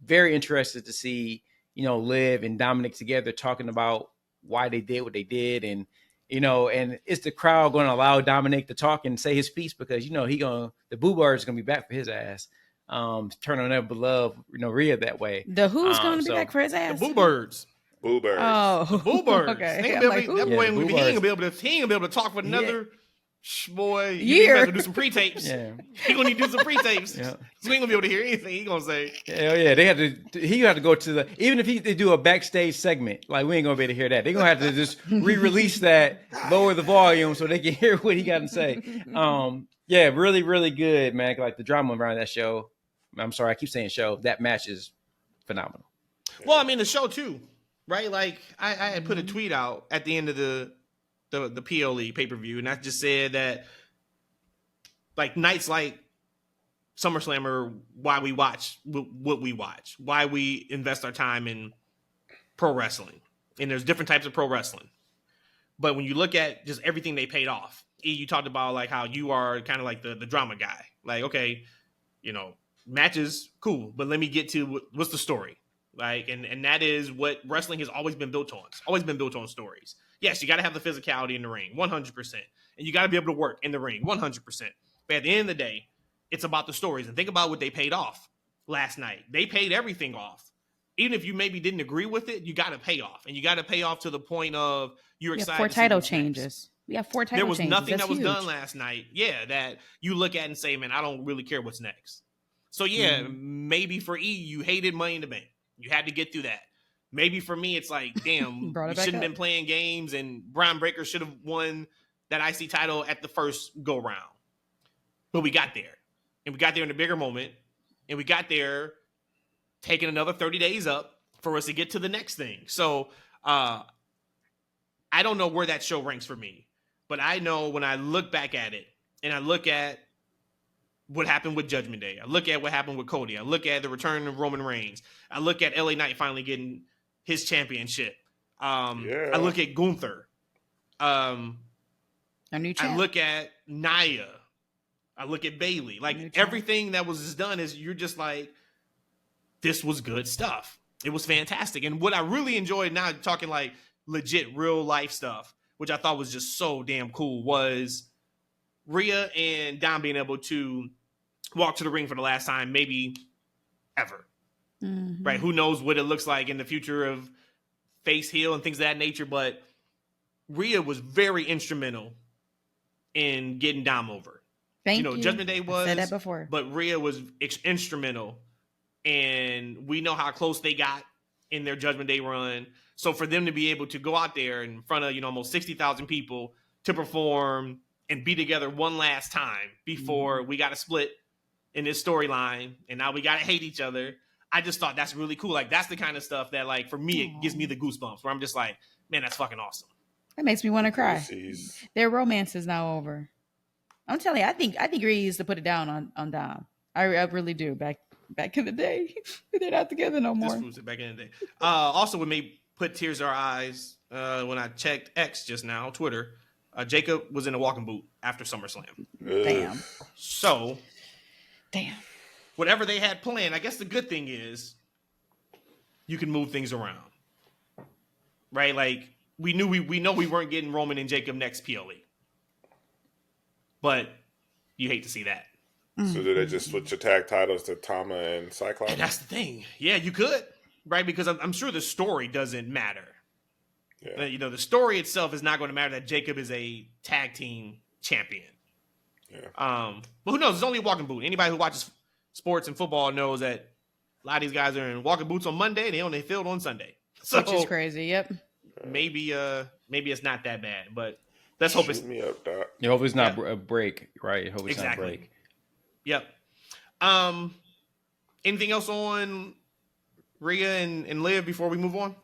very interested to see, Liv and Dominic together talking about why they did what they did. And is the crowd going to allow Dominic to talk and say his piece? Because, the Boo Bird is going to be back for his ass. Turn on their beloved, Rhea that way. The who's going to be back for his ass? The Boo Birds. Boo Birds. Oh, Boo Birds. Okay. That Like, boy, Yeah, he ain't gonna be able to talk for another boy. Year. You have to do some pre-tapes. Yeah. He gonna need to do some pre-tapes. Yeah. So we ain't gonna be able to hear anything he gonna say. Hell yeah, they had to. He had to go to the. Even if they do a backstage segment, like we ain't gonna be able to hear that. They're gonna have to just re-release that, lower the volume so they can hear what he got to say. Yeah, really, really good, man. Like the drama around that show. I'm sorry, I keep saying show. That match is phenomenal. Well, I mean the show too, right? Like I had put a tweet out at the end of the PLE pay-per-view, and I just said that like nights like SummerSlam are why we watch what we watch, why we invest our time in pro wrestling. And there's different types of pro wrestling. But when you look at just everything they paid off, you talked about like how you are kind of like the drama guy. Like, okay, matches, cool, but let me get to what's the story. Like, and that is what wrestling has always been built on. It's always been built on stories. Yes, you got to have the physicality in the ring, 100%. And you got to be able to work in the ring, 100%. But at the end of the day, it's about the stories. And think about what they paid off last night. They paid everything off. Even if you maybe didn't agree with it, you got to pay off. And you got to pay off to the point of you're excited. We have 4 title changes. We have 4 title changes. There was nothing that was huge. done last night, that you look at and say, man, I don't really care what's next. So, maybe for E, you hated Money in the Bank. You had to get through that. Maybe for me, it's like, damn, we shouldn't have been playing games, and Brian Breaker should have won that IC title at the first go round. But we got there. And we got there in a bigger moment. And we got there taking another 30 days up for us to get to the next thing. So I don't know where that show ranks for me. But I know when I look back at it, and I look at what happened with Judgment Day, I look at what happened with Cody, I look at the return of Roman Reigns, I look at LA Knight finally getting his championship. I look at Gunther. A new champ. I look at Nia. I look at Bayley. Like everything that was done is you're just like, this was good stuff. It was fantastic. And what I really enjoyed, now talking like legit real life stuff, which I thought was just so damn cool, was Rhea and Dom being able to walk to the ring for the last time, maybe ever. Mhm. Right? Who knows what it looks like in the future of face heel and things of that nature, but Rhea was very instrumental in getting Dom over. Thank you. Judgment Day was, I said that before. but Rhea was instrumental, and we know how close they got in their Judgment Day run. So for them to be able to go out there in front of almost 60,000 people to perform and be together one last time before we got to split in this storyline, and now we got to hate each other. I just thought that's really cool. Like, that's the kind of stuff that, like, for me, it gives me the goosebumps, where I'm just like, man, that's fucking awesome. That makes me want to cry. Jeez. Their romance is now over. I'm telling you, I think Rhea used to put it down on Dom. I really do. Back in the day, they're not together no more. This proves it back in the day. Also, what may put tears in our eyes when I checked X just now, Twitter, Jacob was in a walking boot after SummerSlam. Damn. So, Damn. whatever they had planned, I guess the good thing is you can move things around, right? Like, we know we weren't getting Roman and Jacob next PLE, but you hate to see that. So did they just switch the tag titles to Tama and Cyclops? And that's the thing. Yeah, you could, right? Because I'm sure the story doesn't matter. Yeah. The story itself is not going to matter that Jacob is a tag team champion. Yeah. But who knows? It's only a walking boot. Anybody who watches sports and football knows that a lot of these guys are in walking boots on Monday and they only filled on Sunday. So Which is crazy. Yep. maybe it's not that bad, but let's hope it's Shoot me up, Doc. You hope it's not a break, right? Hope it's exactly. not a break. Yep. Anything else on Rhea and Liv before we move on?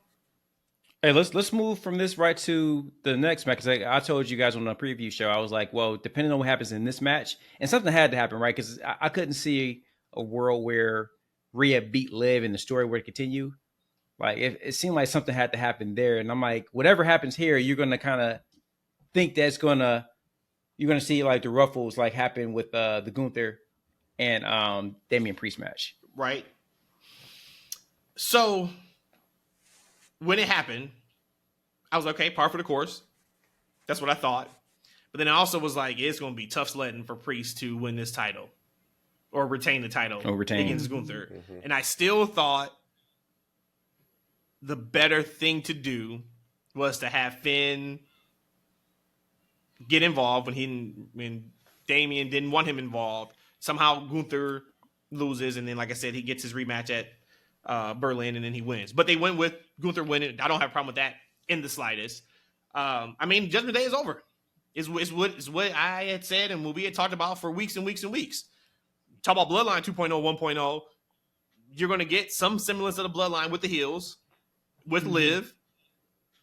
Hey, let's move from this right to the next match. Because I told you guys on the preview show, I was like, well, depending on what happens in this match, and something had to happen, right? Because I couldn't see a world where Rhea beat Liv and the story would continue. Like, it seemed like something had to happen there. And I'm like, whatever happens here, you're going to kind of think you're going to see like the ruffles like happen with the Gunther and Damian Priest match. Right. So when it happened, I was like, okay, par for the course. That's what I thought. But then I also was like, it's going to be tough sledding for Priest to win this title or retain the title against Gunther. Mm-hmm. And I still thought the better thing to do was to have Finn get involved when Damian didn't want him involved. Somehow Gunther loses, and then, like I said, he gets his rematch at Berlin, and then he wins. But they went with Gunther winning. I don't have a problem with that in the slightest. Judgment Day is over. It's what I had said and what we had talked about for weeks and weeks and weeks. Talk about Bloodline 2.0, 1.0. You're going to get some semblance of the Bloodline with the heels, with Liv,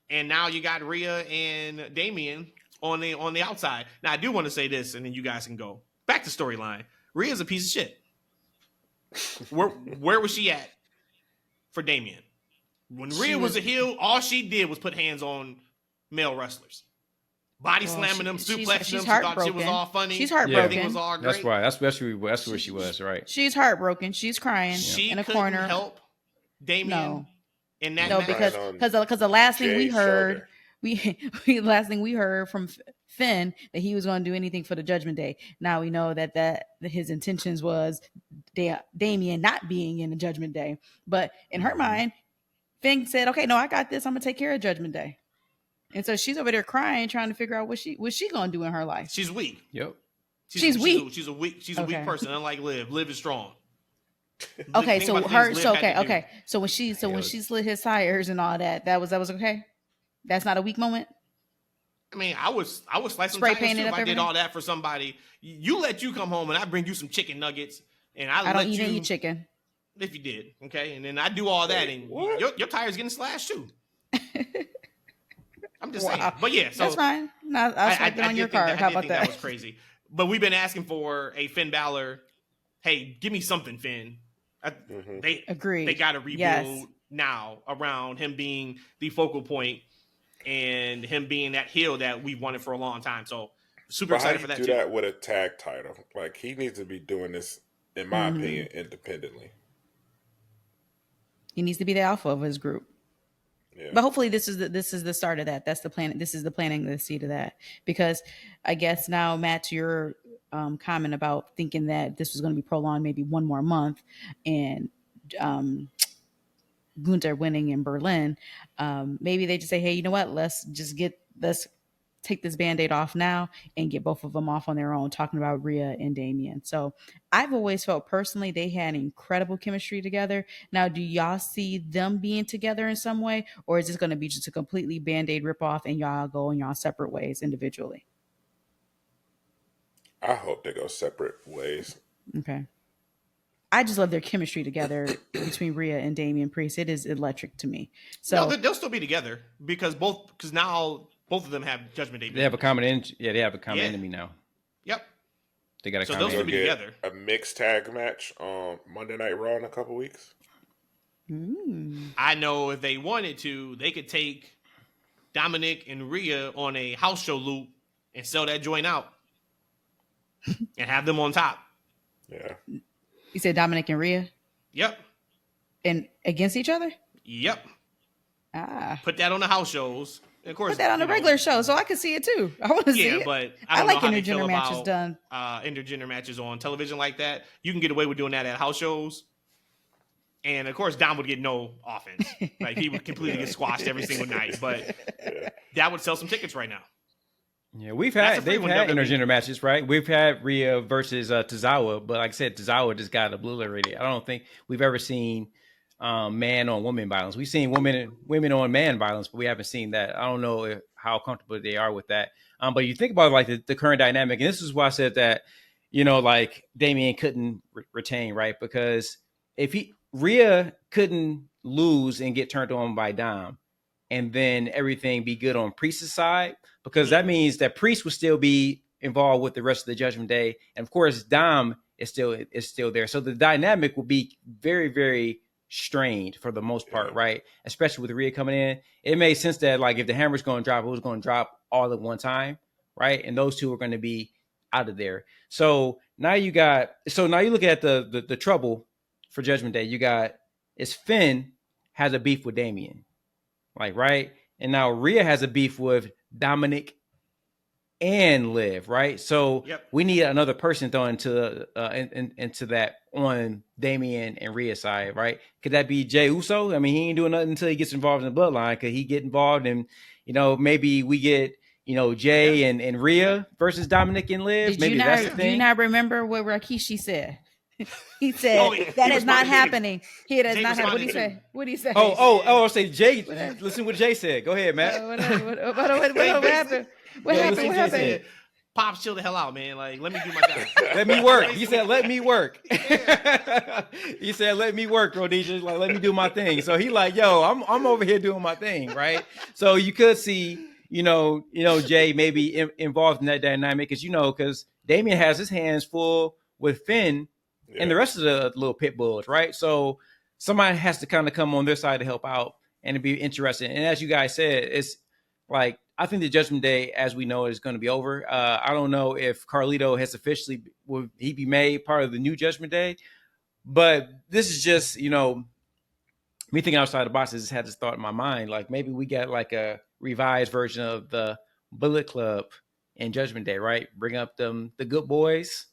and now you got Rhea and Damian on the outside. Now, I do want to say this, and then you guys can go back to storyline. Rhea's a piece of shit. Where was she at for Damian? When Rhea was a heel, all she did was put hands on male wrestlers. Body slamming them, suplexing them. She thought shit was all funny. She's heartbroken. Everything was all great. That's why. That's where she was, right? She's heartbroken. She's crying She in a couldn't corner. help Damian in that No, match. because the last thing we Jay's heard, shoulder. last thing we heard from Finn that he was going to do anything for the Judgment Day. Now we know that his intentions was Damian not being in the Judgment Day, but in her mind, Finn said, "Okay, no, I got this. I'm gonna take care of Judgment Day." And so she's over there crying, trying to figure out what she gonna do in her life. She's weak. Yep. She's weak. She's a weak person, unlike Liv. Liv is strong. Okay, Think so about the things Liv had to do. okay. So when she slit his tires and all that was okay. That's not a weak moment. I mean, I was slicing Spray tires painting too if up I did everything? all that for somebody. You let you come home and I bring you some chicken nuggets and I I let don't you eat chicken. if you did, okay, and then I do all that and what? your tires getting slashed too. I'm just Wow. saying, but yeah, so That's fine. No, I'll slap it on your did think car. How about that that? was crazy. But we've been asking for a Finn Balor. Hey, give me something, Finn. They Agreed. They got to rebuild Yes. now around him being the focal point and him being that heel that we've wanted for a long time. So super But how excited do for you that do too. that with a tag title? Like, he needs to be doing this, in my opinion, independently. He needs to be the alpha of his group. Yeah. But hopefully this is the start of that. That's the plan. This is the planting the seed of that. Because I guess now, Matt, to your comment about thinking that this was going to be prolonged maybe one more month, and um, Gunther winning in Berlin, maybe they just say, hey, you know what? Let's take this band-aid off now and get both of them off on their own, talking about Rhea and Damien. So I've always felt personally they had incredible chemistry together. Now, do y'all see them being together in some way, or is this going to be just a completely band-aid rip-off and y'all go in y'all separate ways individually? I hope they go separate ways. Okay. I just love their chemistry together between Rhea and Damian Priest. It is electric to me. So No, they'll still be together because now both of them have Judgment Day. They have a common they have a common Yeah. enemy now. Yep. They got a So common those will enemy. be Get together. a mixed tag match on Monday Night Raw in a couple weeks. I know if they wanted to, they could take Dominic and Rhea on a house show loop and sell that joint out and have them on top. Yeah. you said Dominic and Rhea Yep. and against each other? Yep. Ah. Put that on the house shows. And of course, Put that on a regular show so I can see it too. I want to see Yeah, it. but I I don't like know how they feel intergender matches about done. intergender matches on television like that. You can get away with doing that at house shows. And of course, Dom would get no offense. Like he would completely get squashed every single night. But that would sell some tickets right now. Yeah, That's a free they've one, had WWE. intergender matches, right? We've had Rhea versus Tozawa, but like I said, Tozawa just got obliterated. I don't think we've ever seen man on woman violence. We've seen women on man violence, but we haven't seen that. I don't know how comfortable they are with that. But you think about like the current dynamic, and this is why I said that, like Damien couldn't retain, right? Because if Rhea couldn't lose and get turned on by Dom, and then everything be good on Priest's side, because that means that Priest will still be involved with the rest of the Judgment Day, and of course Dom is still there. So the dynamic will be very, very strained for the most part, right? Especially with Rhea coming in, it made sense that like if the hammer's going to drop, it was going to drop all at one time, right? And those two are going to be out of there. So now you look at the trouble for Judgment Day. You got is Finn has a beef with Damien. Like, right? And now Rhea has a beef with Dominic and Liv, right? So we need another person thrown into that on Damien and Rhea's side, right? Could that be Jey Uso? I mean, he ain't doing nothing until he gets involved in the bloodline. Could he get involved and, maybe we get, Jey and Rhea versus Dominic and Liv? Maybe that's the thing. Do you not remember what Rikishi said? He said that is not happening. That is not happening. What did he say? What did he say? I'll say Jey. Listen what Jey said. Go ahead, Matt. What happened? What happened? Pops, chill the hell out, man. Like, let me do my job. Let me work. He said, let me work. He said, let me work, Rhodesia. Like, let me do my thing. So he like, yo, I'm over here doing my thing, right? So you could see, Jey maybe involved in that dynamic because Damien has his hands full with Finn and the rest of the little pit bulls, right? So somebody has to kind of come on their side to help out and to be interested. And as you guys said, it's like, I think the Judgment Day, as we know, is going to be over. I don't know if Carlito has officially, will he be made part of the new Judgment Day? But this is just, me thinking outside the box. I just had this thought in my mind. Like maybe we get like a revised version of the Bullet Club in Judgment Day, right? Bring up the good boys,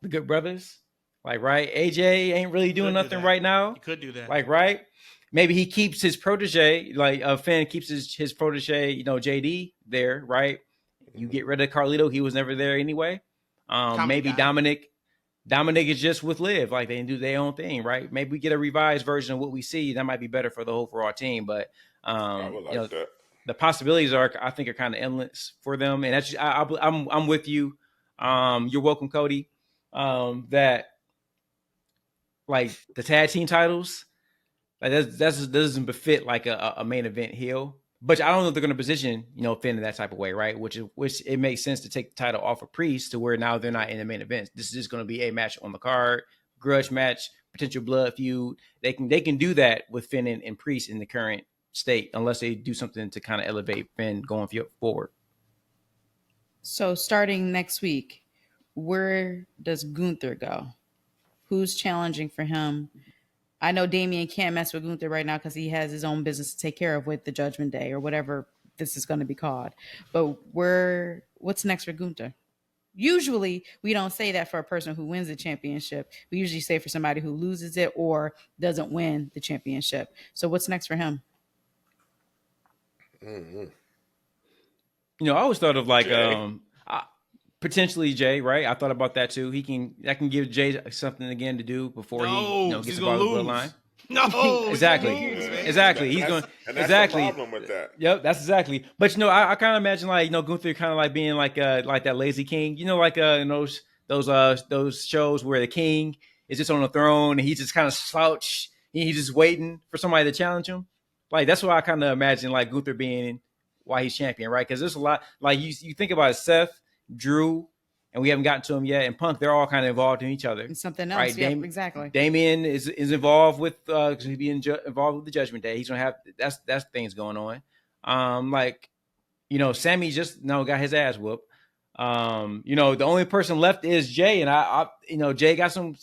the good brothers. Like, right? AJ ain't really doing nothing right now. You could do that. Like, right? Maybe he keeps his protege, like Finn keeps his protege, JD there, right? You get rid of Carlito, he was never there anyway. Maybe Dominic is just with Liv, like they do their own thing, right? Maybe we get a revised version of what we see. That might be better for the overall team, but I would like that. The possibilities are kind of endless for them, and that's I'm with you. You're welcome, Cody. That like the tag team titles. Like that doesn't befit like a main event heel. But I don't know if they're going to position, Finn in that type of way, right? Which it makes sense to take the title off of Priest to where now they're not in the main event. This is just going to be a match on the card, grudge match, potential blood feud. They can do that with Finn and Priest in the current state, unless they do something to kind of elevate Finn going forward. So starting next week, where does Gunther go? Who's challenging for him I know Damien can't mess with Gunther right now because he has his own business to take care of with the Judgment Day or whatever this is going to be called. But what's next for Gunther? Usually, we don't say that for a person who wins the championship. We usually say for somebody who loses it or doesn't win the championship. So what's next for him? Mm-hmm. I always thought of like Jay. potentially Jay, right? I thought about that too. I can give Jay something again to do before he gets he's involved gonna with the lose. bloodline. No, Exactly. he's gonna lose, man. Exactly. He's That's- going and that's exactly. the problem with that. Yep, that's exactly. But I kind of imagine like Gunther kind of like being like that lazy king. Like in those shows where the king is just on the throne and he's just kind of slouched and he's just waiting for somebody to challenge him. Like that's what I kind of imagine like Gunther being why he's champion, right? Because there's a lot like you think about Seth, Drew, and we haven't gotten to him yet, and Punk. They're all kind of involved in each other. And something else, right? yeah, exactly. Damien is involved with because he's being involved with the Judgment Day. He's gonna have that's things going on. Sammy just got his ass whooped. The only person left is Jay, and Jay got some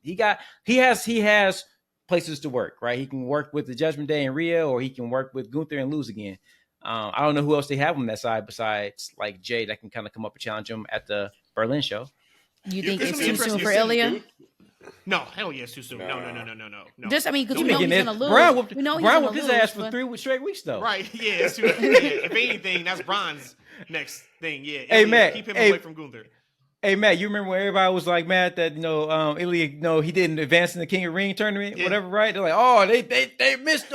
he has places to work, right? He can work with the Judgment Day and Rhea, or he can work with Gunther and lose again. I don't know who else they have on that side besides like Jay that can kind of come up and challenge him at the Berlin show. You think could it's be too interesting soon to for see, Ilya? dude. No, hell yeah, it's too soon. No. Just because He we know been he's getting gonna lose. Brian whooped, We know he's Brian gonna whooped his lose, ass for but- 3 straight weeks though. Right, yeah, it's too, yeah. If anything, that's Braun's next thing. Yeah, Hey, Ilya, Matt, keep him hey. away from Gunther. Hey Matt, you remember when everybody was like mad that Ilya he didn't advance in the King of Ring tournament, Yeah. whatever, right? They're like, oh, they missed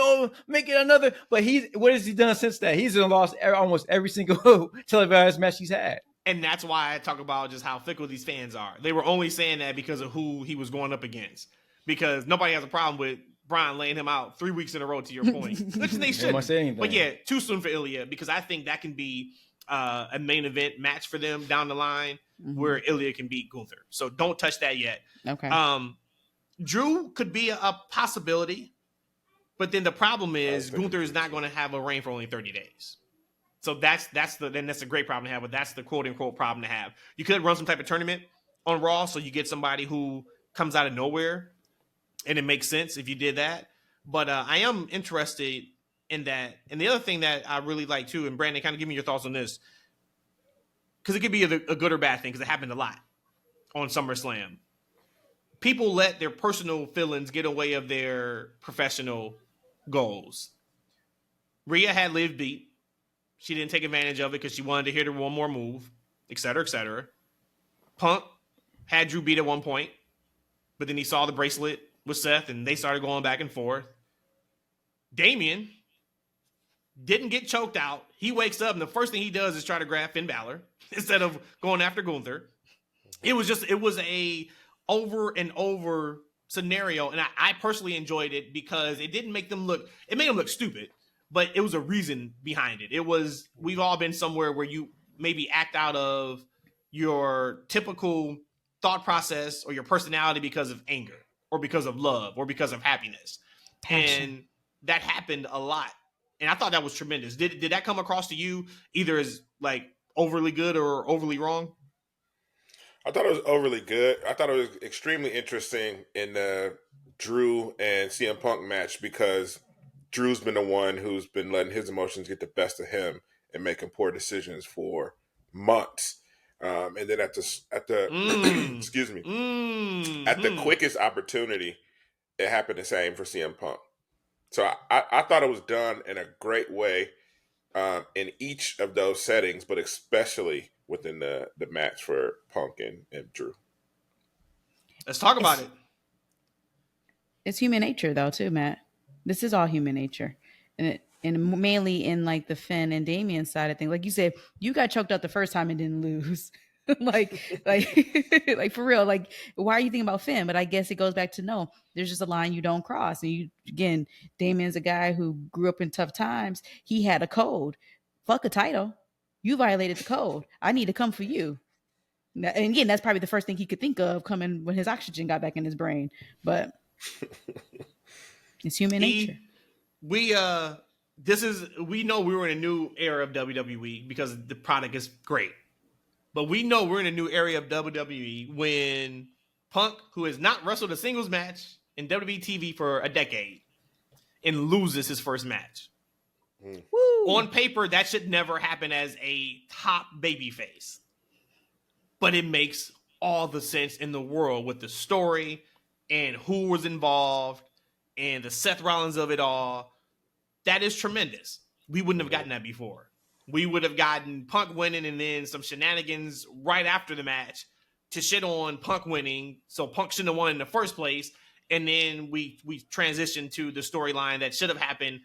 make it another. But what has he done since that? He's lost almost every single televised match he's had. And that's why I talk about just how fickle these fans are. They were only saying that because of who he was going up against. Because nobody has a problem with Brian laying him out 3 weeks in a row, to your point. Which they Nobody say should. anything. But yeah, too soon for Ilya, because I think that can be a main event match for them down the line where Ilya can beat Gunther. So don't touch that yet. Okay. Drew could be a possibility, but then the problem is Gunther is not going to have a reign for only 30 days. So that's a great problem to have, but that's the quote unquote problem to have. You could run some type of tournament on Raw, so you get somebody who comes out of nowhere, and it makes sense if you did that. But I am interested in that. And the other thing that I really like too, and Brandon, kind of give me your thoughts on this, because it could be a good or bad thing, because it happened a lot on SummerSlam. People let their personal feelings get away of their professional goals. Rhea had Liv beat. She didn't take advantage of it because she wanted to hit her one more move, et cetera, et cetera. Punk had Drew beat at one point, but then he saw the bracelet with Seth, and they started going back and forth. Damien didn't get choked out. He wakes up, and the first thing he does is try to grab Finn Balor instead of going after Gunther. It was a over and over scenario, and I personally enjoyed it because it didn't make them look. It made them look stupid, but it was a reason behind it. It was, we've all been somewhere where you maybe act out of your typical thought process or your personality because of anger or because of love or because of happiness. Passion. And that happened a lot. And I thought that was tremendous. Did that come across to you either as like overly good or overly wrong? I thought it was overly good. I thought it was extremely interesting in the Drew and CM Punk match because Drew's been the one who's been letting his emotions get the best of him and making poor decisions for months. And then at the excuse me, at the quickest opportunity, it happened the same for CM Punk. So I thought it was done in a great way in each of those settings, but especially within the match for Punk and Drew. Let's talk about it. It's human nature, though, too, Matt. This is all human nature, and mainly in like the Finn and Damien side of things. Like you said, you got choked out the first time and didn't lose. like for real. Like, why are you thinking about Finn? But I guess it goes back to no. There's just a line you don't cross. And you again, Damien's a guy who grew up in tough times. He had a code. Fuck a title. You violated the code. I need to come for you. And again, that's probably the first thing he could think of coming when his oxygen got back in his brain. But it's human nature. We know we were in a new era of WWE because the product is great. But we know we're in a new area of WWE when Punk, who has not wrestled a singles match in WWE TV for a decade and loses his first match. Mm. Woo. On paper, that should never happen as a top babyface. But it makes all the sense in the world with the story and who was involved and the Seth Rollins of it all. That is tremendous. We wouldn't have gotten that before. We would have gotten Punk winning and then some shenanigans right after the match to shit on Punk winning. So Punk shouldn't have won in the first place. And then we transitioned to the storyline that should have happened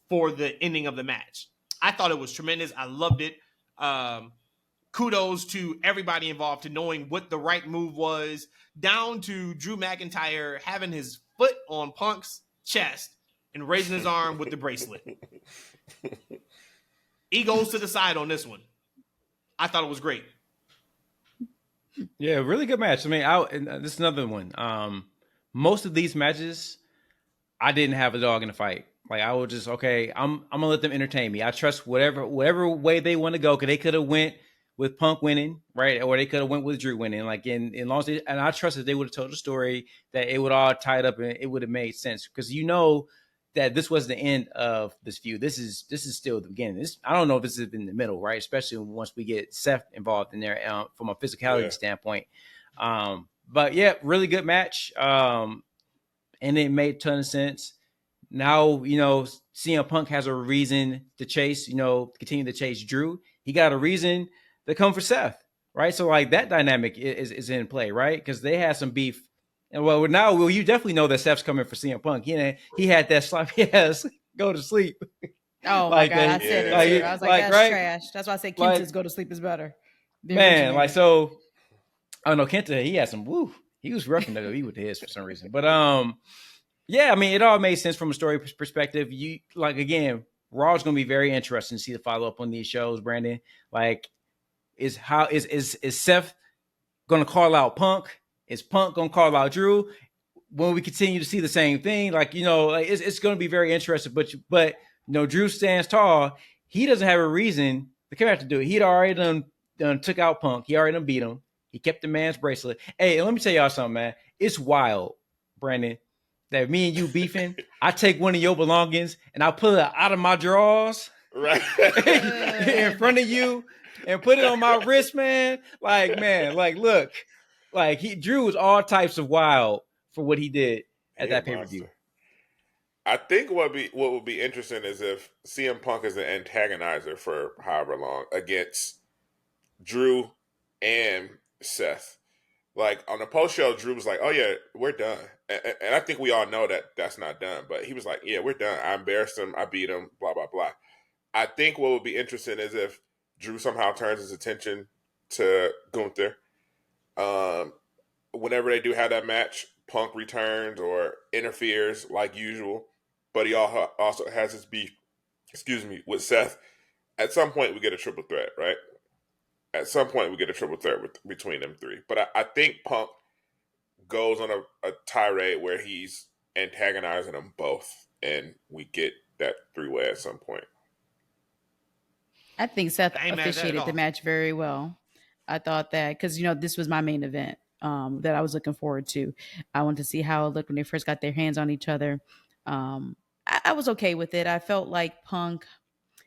for the ending of the match. I thought it was tremendous. I loved it. Kudos to everybody involved to knowing what the right move was, down to Drew McIntyre having his foot on Punk's chest and raising his arm with the bracelet. Egos to the side on this one. I thought it was great. Yeah, really good match. I mean, this is another one. Most of these matches, I didn't have a dog in the fight. Like I was just okay. I'm gonna let them entertain me. I trust whatever way they want to go. Because they could have went with Punk winning, right, or they could have went with Drew winning. Like in long as they, and I trust that they would have told the story that it would all tied up and it would have made sense. Because you know that this was the end of this feud. This is still the beginning. I don't know if this is in the middle, right? Especially once we get Seth involved in there from a physicality standpoint. But yeah, really good match. And it made a ton of sense. Now, you know, CM Punk has a reason to chase, continue to chase Drew. He got a reason to come for Seth, right? So like that dynamic is in play, right? Because they had some beef. And now you definitely know that Seth's coming for CM Punk. He had that sloppy ass go to sleep. Oh like my God, that, I said it too. I was like, that's trash. That's why I said Kenta's go to sleep is better. Man, like so. I don't know, Kenta. He had some He was roughing WWE with his for some reason, but yeah, I mean, it all made sense from a story perspective. You like again, Raw is going to be very interesting to see the follow up on these shows. Brandon, like, is Seth going to call out Punk? Is Punk going to call out Drew? When we continue to see the same thing, like it's going to be very interesting. But Drew stands tall. He doesn't have a reason to come out to do it. He'd already done took out Punk. He already done beat him. He kept the man's bracelet. Hey, let me tell y'all something, man. It's wild, Brandon, that me and you beefing. I take one of your belongings and I pull it out of my drawers, right, in front of you, and put it on my wrist, man. Like, look, like Drew was all types of wild for what he did at that pay-per-view. I think what would be interesting is if CM Punk is an antagonizer for however long against Drew and Seth. Like on the post show, Drew was like, "Oh yeah, we're done," and I think we all know that that's not done. But he was like, "Yeah, we're done. I embarrassed him. I beat him. Blah blah blah." I think what would be interesting is if Drew somehow turns his attention to Gunther. Whenever they do have that match, Punk returns or interferes like usual, but he also has his beef. With Seth. At some point, we get a triple threat, right? At some point, we get a triple threat between them three. But I think Punk goes on a tirade where he's antagonizing them both, and we get that three-way at some point. I think Seth officiated the match very well. I thought that because, this was my main event that I was looking forward to. I wanted to see how it looked when they first got their hands on each other. I was okay with it. I felt like Punk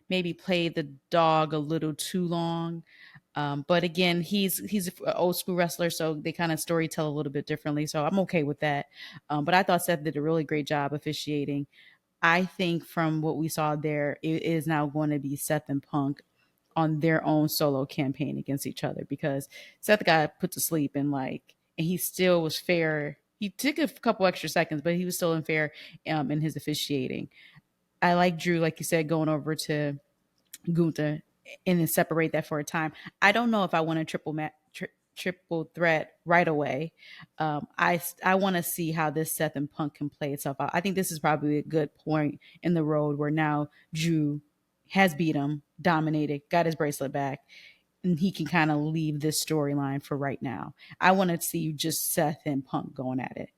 maybe played the dog a little too long. But again, he's an old school wrestler, so they kind of story tell a little bit differently. So I'm okay with that. But I thought Seth did a really great job officiating. I think from what we saw there, it is now going to be Seth and Punk on their own solo campaign against each other because Seth got put to sleep and he still was fair. He took a couple extra seconds, but he was still unfair in his officiating. I like Drew, like you said, going over to Gunther and then separate that for a time. I don't know if I want a triple threat right away. I want to see how this Seth and Punk can play itself out. I think this is probably a good point in the road where now Drew has beat him, dominated, got his bracelet back, and he can kind of leave this storyline for right now. I want to see just Seth and Punk going at it.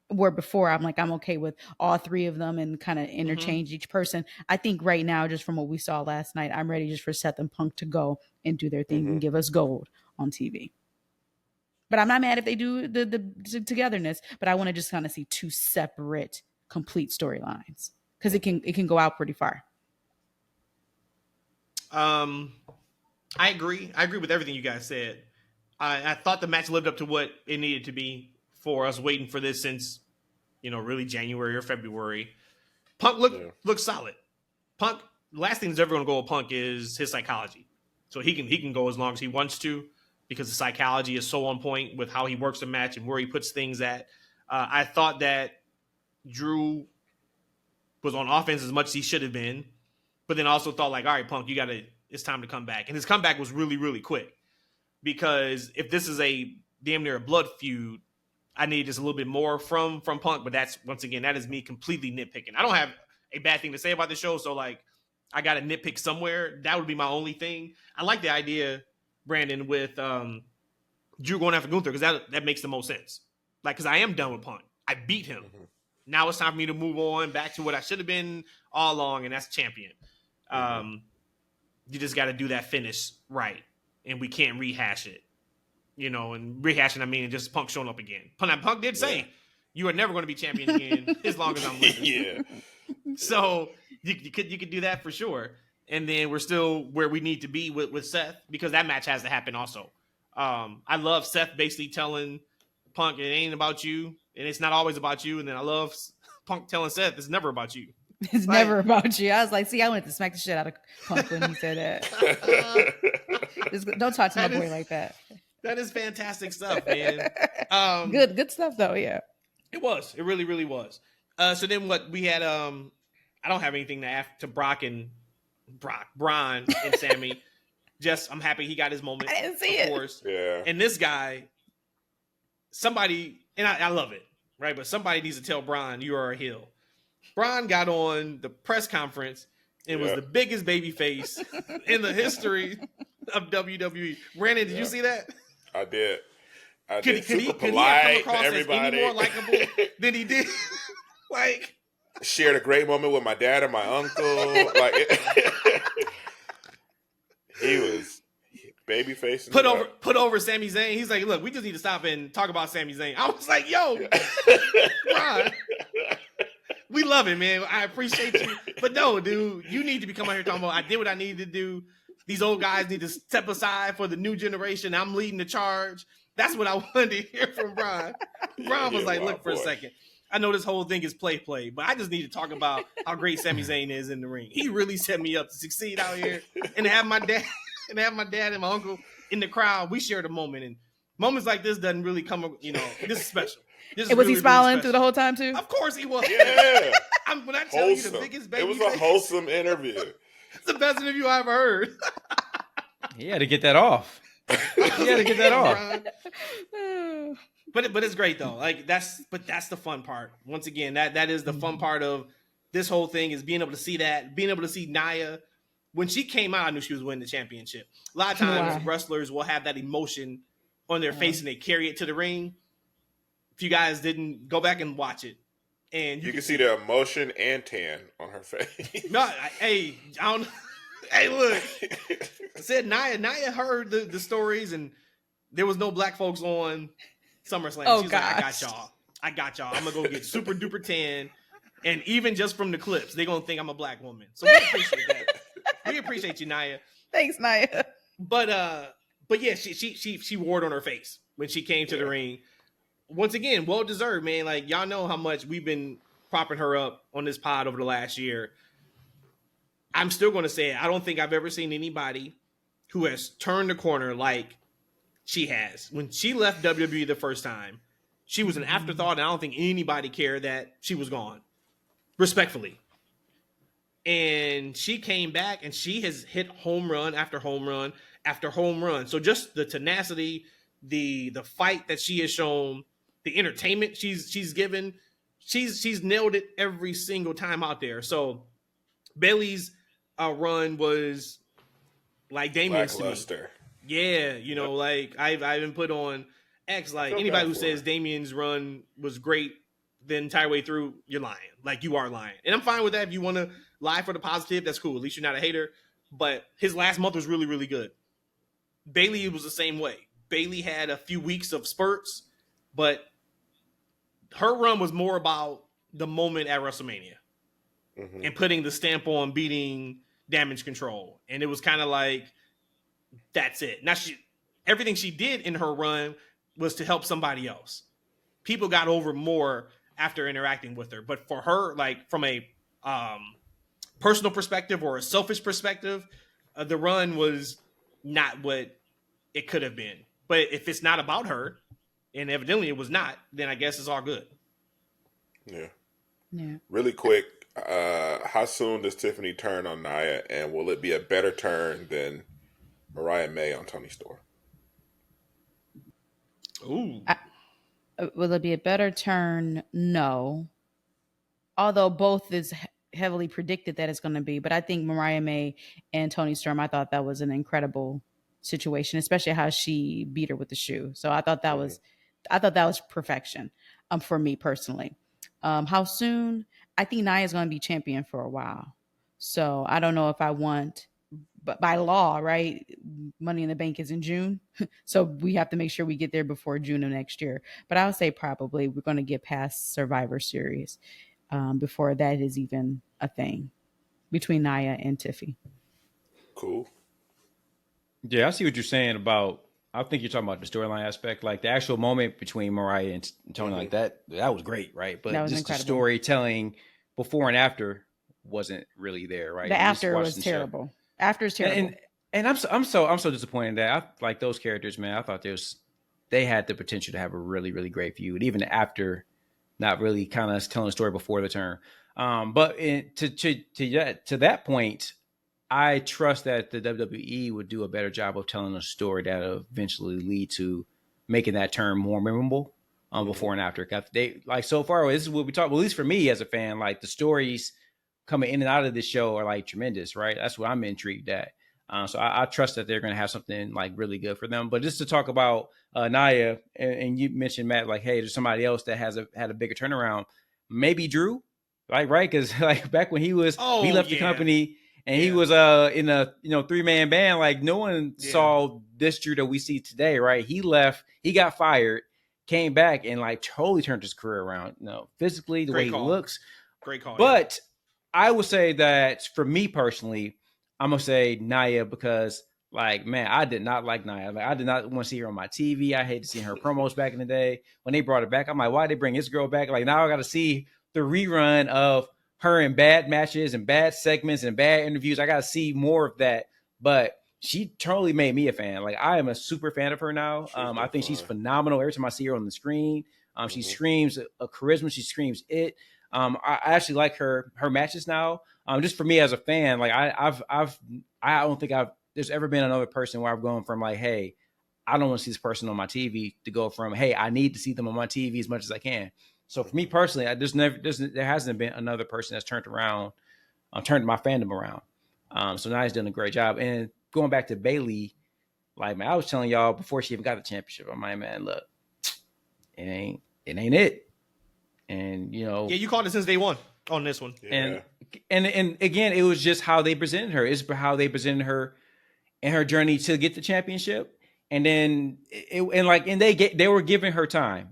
Where before I'm okay with all three of them and kind of interchange each person. I think right now, just from what we saw last night, I'm ready just for Seth and Punk to go and do their thing and give us gold on TV. But I'm not mad if they do the togetherness. But I want to just kind of see two separate, complete storylines because it can go out pretty far. I agree. I agree with everything you guys said. I thought the match lived up to what it needed to be for us waiting for this since, really January or February. Punk looks solid. Punk, the last thing that's ever going to go with Punk is his psychology. So he can go as long as he wants to because the psychology is so on point with how he works the match and where he puts things at. I thought that Drew was on offense as much as he should have been, but then also thought like, all right, Punk, it's time to come back. And his comeback was really, really quick because if this is a damn near a blood feud, I need just a little bit more from Punk, but that's, once again, that is me completely nitpicking. I don't have a bad thing to say about the show, so like I got to nitpick somewhere. That would be my only thing. I like the idea, Brandon, with Drew going after Gunther because that makes the most sense. Like, because I am done with Punk. I beat him. Mm-hmm. Now it's time for me to move on back to what I should have been all along, and that's champion. Mm-hmm. You just got to do that finish right, and we can't rehash it. And rehashing, I mean, just Punk showing up again. Punk did say, you are never going to be champion again as long as I'm living. Yeah. So you could do that for sure. And then we're still where we need to be with Seth because that match has to happen also. I love Seth basically telling Punk it ain't about you and it's not always about you. And then I love Punk telling Seth it's never about you. It's never about you. I was like, see, I wanted to smack the shit out of Punk when he said that. Don't talk to my boy like that. That is fantastic stuff, man. Good stuff though. Yeah, it was. It really, really was. So then what we had, I don't have anything to add to Braun and Sammy. Just, I'm happy he got his moment. I didn't see it. Of course. Yeah. And this guy, somebody, and I love it, right? But somebody needs to tell Braun, you are a heel. Braun got on the press conference and was the biggest baby face in the history of WWE. Brandon, did you see that? I did. Could he have come across as any more likable than he did? Like, shared a great moment with my dad and my uncle. Like, he was baby facing. Put over Sami Zayn. He's like, look, we just need to stop and talk about Sami Zayn. I was like, yo, Ron, we love it, man. I appreciate you, but no, dude, you need to be coming out here talking about I did what I needed to do. These old guys need to step aside for the new generation. I'm leading the charge. That's what I wanted to hear from Brian. Brian was like, look, for a second. I know this whole thing is play, but I just need to talk about how great Sami Zayn is in the ring. He really set me up to succeed out here and to have my dad and my uncle in the crowd. We shared a moment, and moments like this doesn't really come, this is special. This is was really, he smiling really through the whole time too? Of course he was. Yeah. When I tell you the biggest baby it was a wholesome interview. It's the best interview I ever heard. He had to get that off. But it's great though. Like that's the fun part. Once again, that is the fun part of this whole thing is being able to see that, being able to see Nia. When she came out, I knew she was winning the championship. A lot of times wrestlers will have that emotion on their face and they carry it to the ring. If you guys didn't go back and watch it, and you can see the emotion and tan on her face. No, I don't. Hey, look. I said Nia heard the stories, and there was no black folks on SummerSlam. Oh, She's gosh. like, I got y'all. I'm gonna go get super duper tan, and even just from the clips, they're gonna think I'm a black woman. So we appreciate that. We appreciate you, Nia. Thanks, Nia. But yeah, she wore it on her face when she came to the ring. Once again, well deserved, man. Like y'all know how much we've been propping her up on this pod over the last year. I'm still going to say it. I don't think I've ever seen anybody who has turned the corner like she has. When she left WWE the first time, she was an afterthought, and I don't think anybody cared that she was gone. Respectfully. And she came back, and she has hit home run after home run after home run. So just the tenacity, the fight that she has shown, the entertainment she's given, she's nailed it every single time out there. So Bayley's run was like Damien's to me. Yeah, like I've been put on X. Like anybody who says Damien's run was great the entire way through, you're lying. Like you are lying, and I'm fine with that. If you want to lie for the positive, that's cool. At least you're not a hater. But his last month was really, really good. Bayley was the same way. Bailey had a few weeks of spurts, but her run was more about the moment at WrestleMania and putting the stamp on beating Damage Control. And it was kind of like, that's it. Now everything she did in her run was to help somebody else. People got over more after interacting with her. But for her, like from a personal perspective or a selfish perspective, the run was not what it could have been. But if it's not about her, and evidently it was not, then I guess it's all good. Yeah. Yeah. Really quick, how soon does Tiffany turn on Nia, and will it be a better turn than Mariah May on Toni Storm? Ooh. Will it be a better turn? No. Although both is heavily predicted that it's going to be, but I think Mariah May and Toni Storm, I thought that was an incredible situation, especially how she beat her with the shoe. So I thought that was perfection. For me personally. How soon? I think Nia is going to be champion for a while. So I don't know if I want, but by law, right? Money in the Bank is in June. So we have to make sure we get there before June of next year. But I would say probably we're going to get past Survivor Series before that is even a thing between Nia and Tiffy. Cool. Yeah, I see what you're saying about. I think you're talking about the storyline aspect, like the actual moment between Mariah and Tony, like that. That was great, right? But That was just incredible. the storytelling before and after wasn't really there, right? The You just after watched was the show. terrible. After is terrible. And I'm so disappointed that I like those characters, man. I thought they had the potential to have a really, really great feud, even after not really kind of telling the story before the turn. But to that point, I trust that the WWE would do a better job of telling a story that eventually lead to making that turn more memorable before and after. They like so far. This is what we talk. Well, at least for me as a fan, like the stories coming in and out of this show are like tremendous, right? That's what I'm intrigued at. So I trust that they're going to have something like really good for them. But just to talk about Nia, and you mentioned Matt, like, hey, there's somebody else that had a bigger turnaround. Maybe Drew, like, right? Because like back when he left the company. And he was in a 3-man band. Like no one saw this Drew that we see today, right? He left, he got fired, came back, and like totally turned his career around. Physically, the way he looks. Great call. But I would say that for me personally, I'm gonna say Nia because like man, I did not like Nia. Like I did not want to see her on my TV. I hated seeing her promos back in the day. When they brought her back, I'm like, why did they bring this girl back? Like now I got to see the rerun of her in bad matches and bad segments and bad interviews. I got to see more of that. But she totally made me a fan. Like I am a super fan of her now. I think she's phenomenal. Every time I see her on the screen, she screams a charisma. She screams it. I actually like her matches now. Just for me as a fan, like I don't think there's ever been another person where I've gone from like, hey, I don't want to see this person on my TV to go from, hey, I need to see them on my TV as much as I can. So for me personally, there hasn't been another person that's turned my fandom around. So now he's done a great job. And going back to Bailey, like man, I was telling y'all before she even got the championship, I'm like, man, look, it ain't it. And you called it since day one on this one. Yeah. And again, it was just how they presented her. It's how they presented her in her journey to get the championship. And then they were giving her time.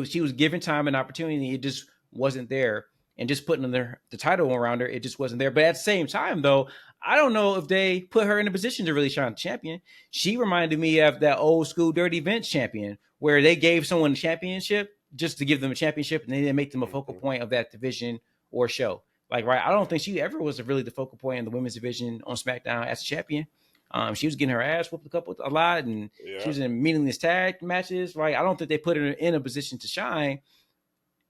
She was given time and opportunity. It just wasn't there. And just putting the title around her, it just wasn't there. But at the same time, though, I don't know if they put her in a position to really shine champion. She reminded me of that old school Dirty Vince champion, where they gave someone a championship just to give them a championship, and they didn't make them a focal point of that division or show. Like, right? I don't think she ever was really the focal point in the women's division on SmackDown as a champion. She was getting her ass whooped a lot, and she was in meaningless tag matches. Right? I don't think they put her in a position to shine.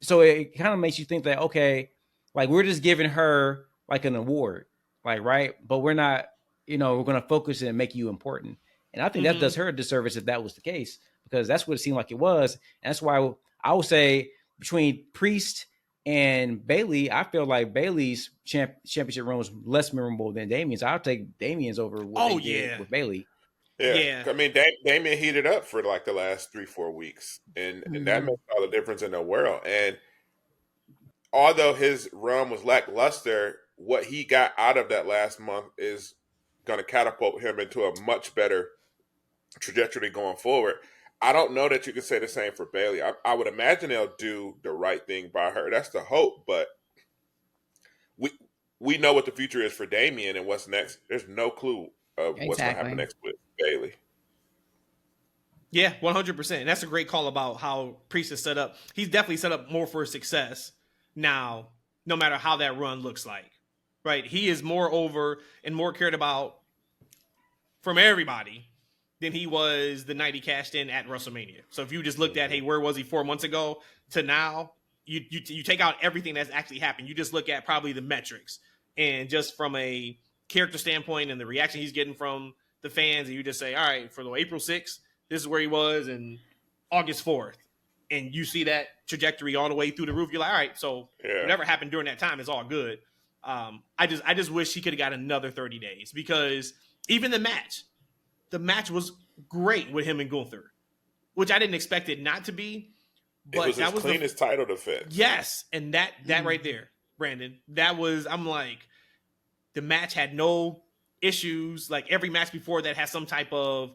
So it kind of makes you think that, okay, like we're just giving her like an award, like, right? But we're not, we're going to focus and make you important. And I think that does her a disservice if that was the case, because that's what it seemed like it was. And that's why I would say between Priest and Bailey, I feel like Bailey's championship run was less memorable than Damien's. I'll take Damien's over what they did with Bailey. Yeah. I mean, Damien heated up for like the last 3-4 weeks, and that makes all the difference in the world. And although his run was lackluster, what he got out of that last month is going to catapult him into a much better trajectory going forward. I don't know that you can say the same for Bailey. I would imagine they'll do the right thing by her. That's the hope, but we know what the future is for Damian and what's next. There's no clue of what's going to happen next with Bailey. Yeah, 100%. That's a great call about how Priest is set up. He's definitely set up more for success now, no matter how that run looks like, right? He is more over and more cared about from everybody than he was the night he cashed in at WrestleMania. So if you just looked at, hey, where was he 4 months ago to now, you take out everything that's actually happened. You just look at probably the metrics and just from a character standpoint and the reaction he's getting from the fans, and you just say, all right, for the April 6th, this is where he was, and August 4th. And you see that trajectory all the way through the roof. You're like, all right, so whatever happened during that time is all good. I just wish he could have got another 30 days because even the match was great with him and Gunther, which I didn't expect it not to be. But it was that his cleanest title defense. Yes, and that right there, Brandon, I'm like, the match had no issues. Like every match before that has some type of,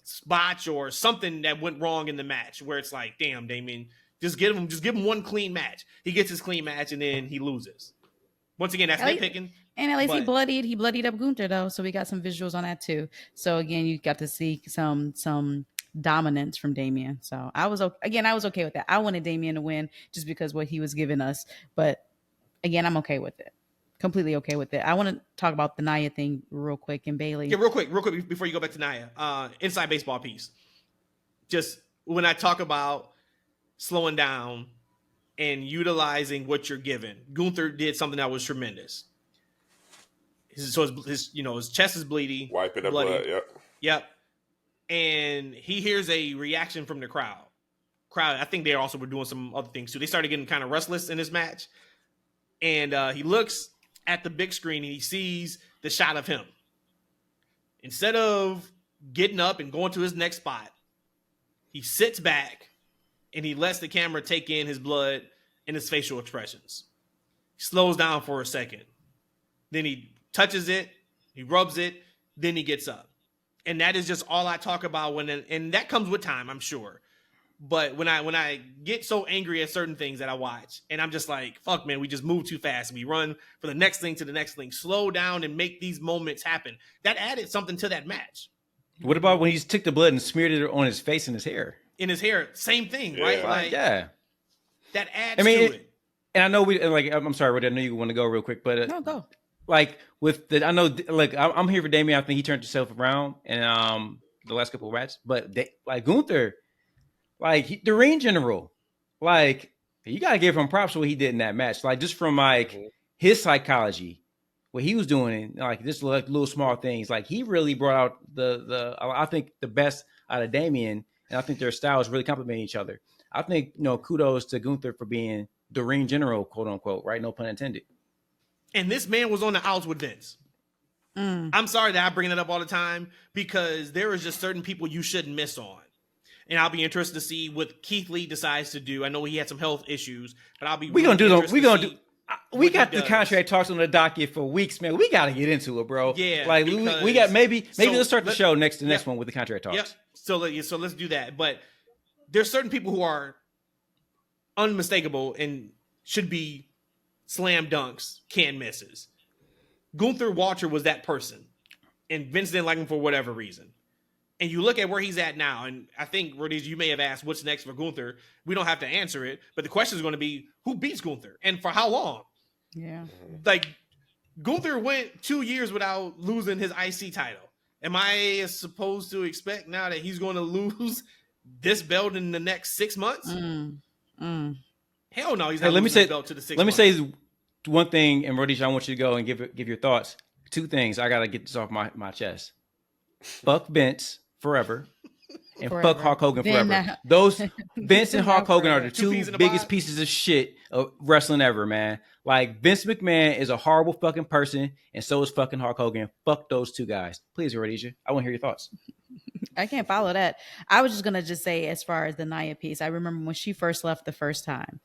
spotch or something that went wrong in the match where it's like, damn, Damien, just give him one clean match. He gets his clean match and then he loses. Once again, that's nitpicking. And at least he bloodied up Gunther though, so we got some visuals on that too. So again, you got to see some dominance from Damien. So I was okay with that. I wanted Damien to win just because what he was giving us, but again, I'm okay with it. Completely okay with it. I want to talk about the Nia thing real quick and Bailey. Yeah, real quick before you go back to Nia. Inside baseball piece. Just when I talk about slowing down and utilizing what you're given, Gunther did something that was tremendous. His chest is bleeding, wiping up blood. Yep. And he hears a reaction from the crowd. I think they also were doing some other things too. They started getting kind of restless in this match, and he looks at the big screen and he sees the shot of him. Instead of getting up and going to his next spot, he sits back and he lets the camera take in his blood and his facial expressions. He slows down for a second. Then he touches it, he rubs it, then he gets up. And that is just all I talk about and that comes with time, I'm sure. But when I get so angry at certain things that I watch, and I'm just like, fuck, man, we just move too fast. We run for the next thing to the next thing. Slow down and make these moments happen. That added something to that match. What about when he took the blood and smeared it on his face and his hair? In his hair, same thing, right? Like, yeah. That adds to it. And I know I'm sorry, Roddy, I know you want to go real quick, but no, go. Like I'm here for Damien. I think he turned himself around in the last couple of matches, but Gunther. Like the ring general, like you gotta give him props for what he did in that match. Like just from his psychology, what he was doing, like just like little small things. Like he really brought out the I think the best out of Damien, and I think their styles really complement each other. I think kudos to Gunther for being the ring general, quote unquote, right? No pun intended. And this man was on the outs with Vince. I'm sorry that I bring it up all the time because there is just certain people you shouldn't miss on. And I'll be interested to see what Keith Lee decides to do. I know he had some health issues, but I'll be. We got the contract talks on the docket for weeks, man. We got to get into it, bro. Yeah, like we got maybe let's start the show next one with the contract talks. Yep. So let's do that. But there's certain people who are unmistakable and should be slam dunks, can't misses. Gunther Walter was that person, and Vince didn't like him for whatever reason. And you look at where he's at now, and I think, Rhodesia, you may have asked what's next for Gunther. We don't have to answer it, but the question is going to be, who beats Gunther and for how long? Yeah. Like, Gunther went 2 years without losing his IC title. Am I supposed to expect now that he's going to lose this belt in the next 6 months? Hell no, he's not losing the belt to the 6 months. Let me say one thing, and Rhodesia, I want you to go and give your thoughts. Two things. I got to get this off my chest. Fuck Vince forever. And fuck Hulk Hogan forever. Those Vince and Hulk Hogan are the two biggest pieces of shit of wrestling ever, man. Like Vince McMahon is a horrible fucking person, and so is fucking Hulk Hogan. Fuck those two guys. Please, Rhodesia, I want to hear your thoughts. I can't follow that. I was just gonna say, as far as the Nia piece, I remember when she first left the first time.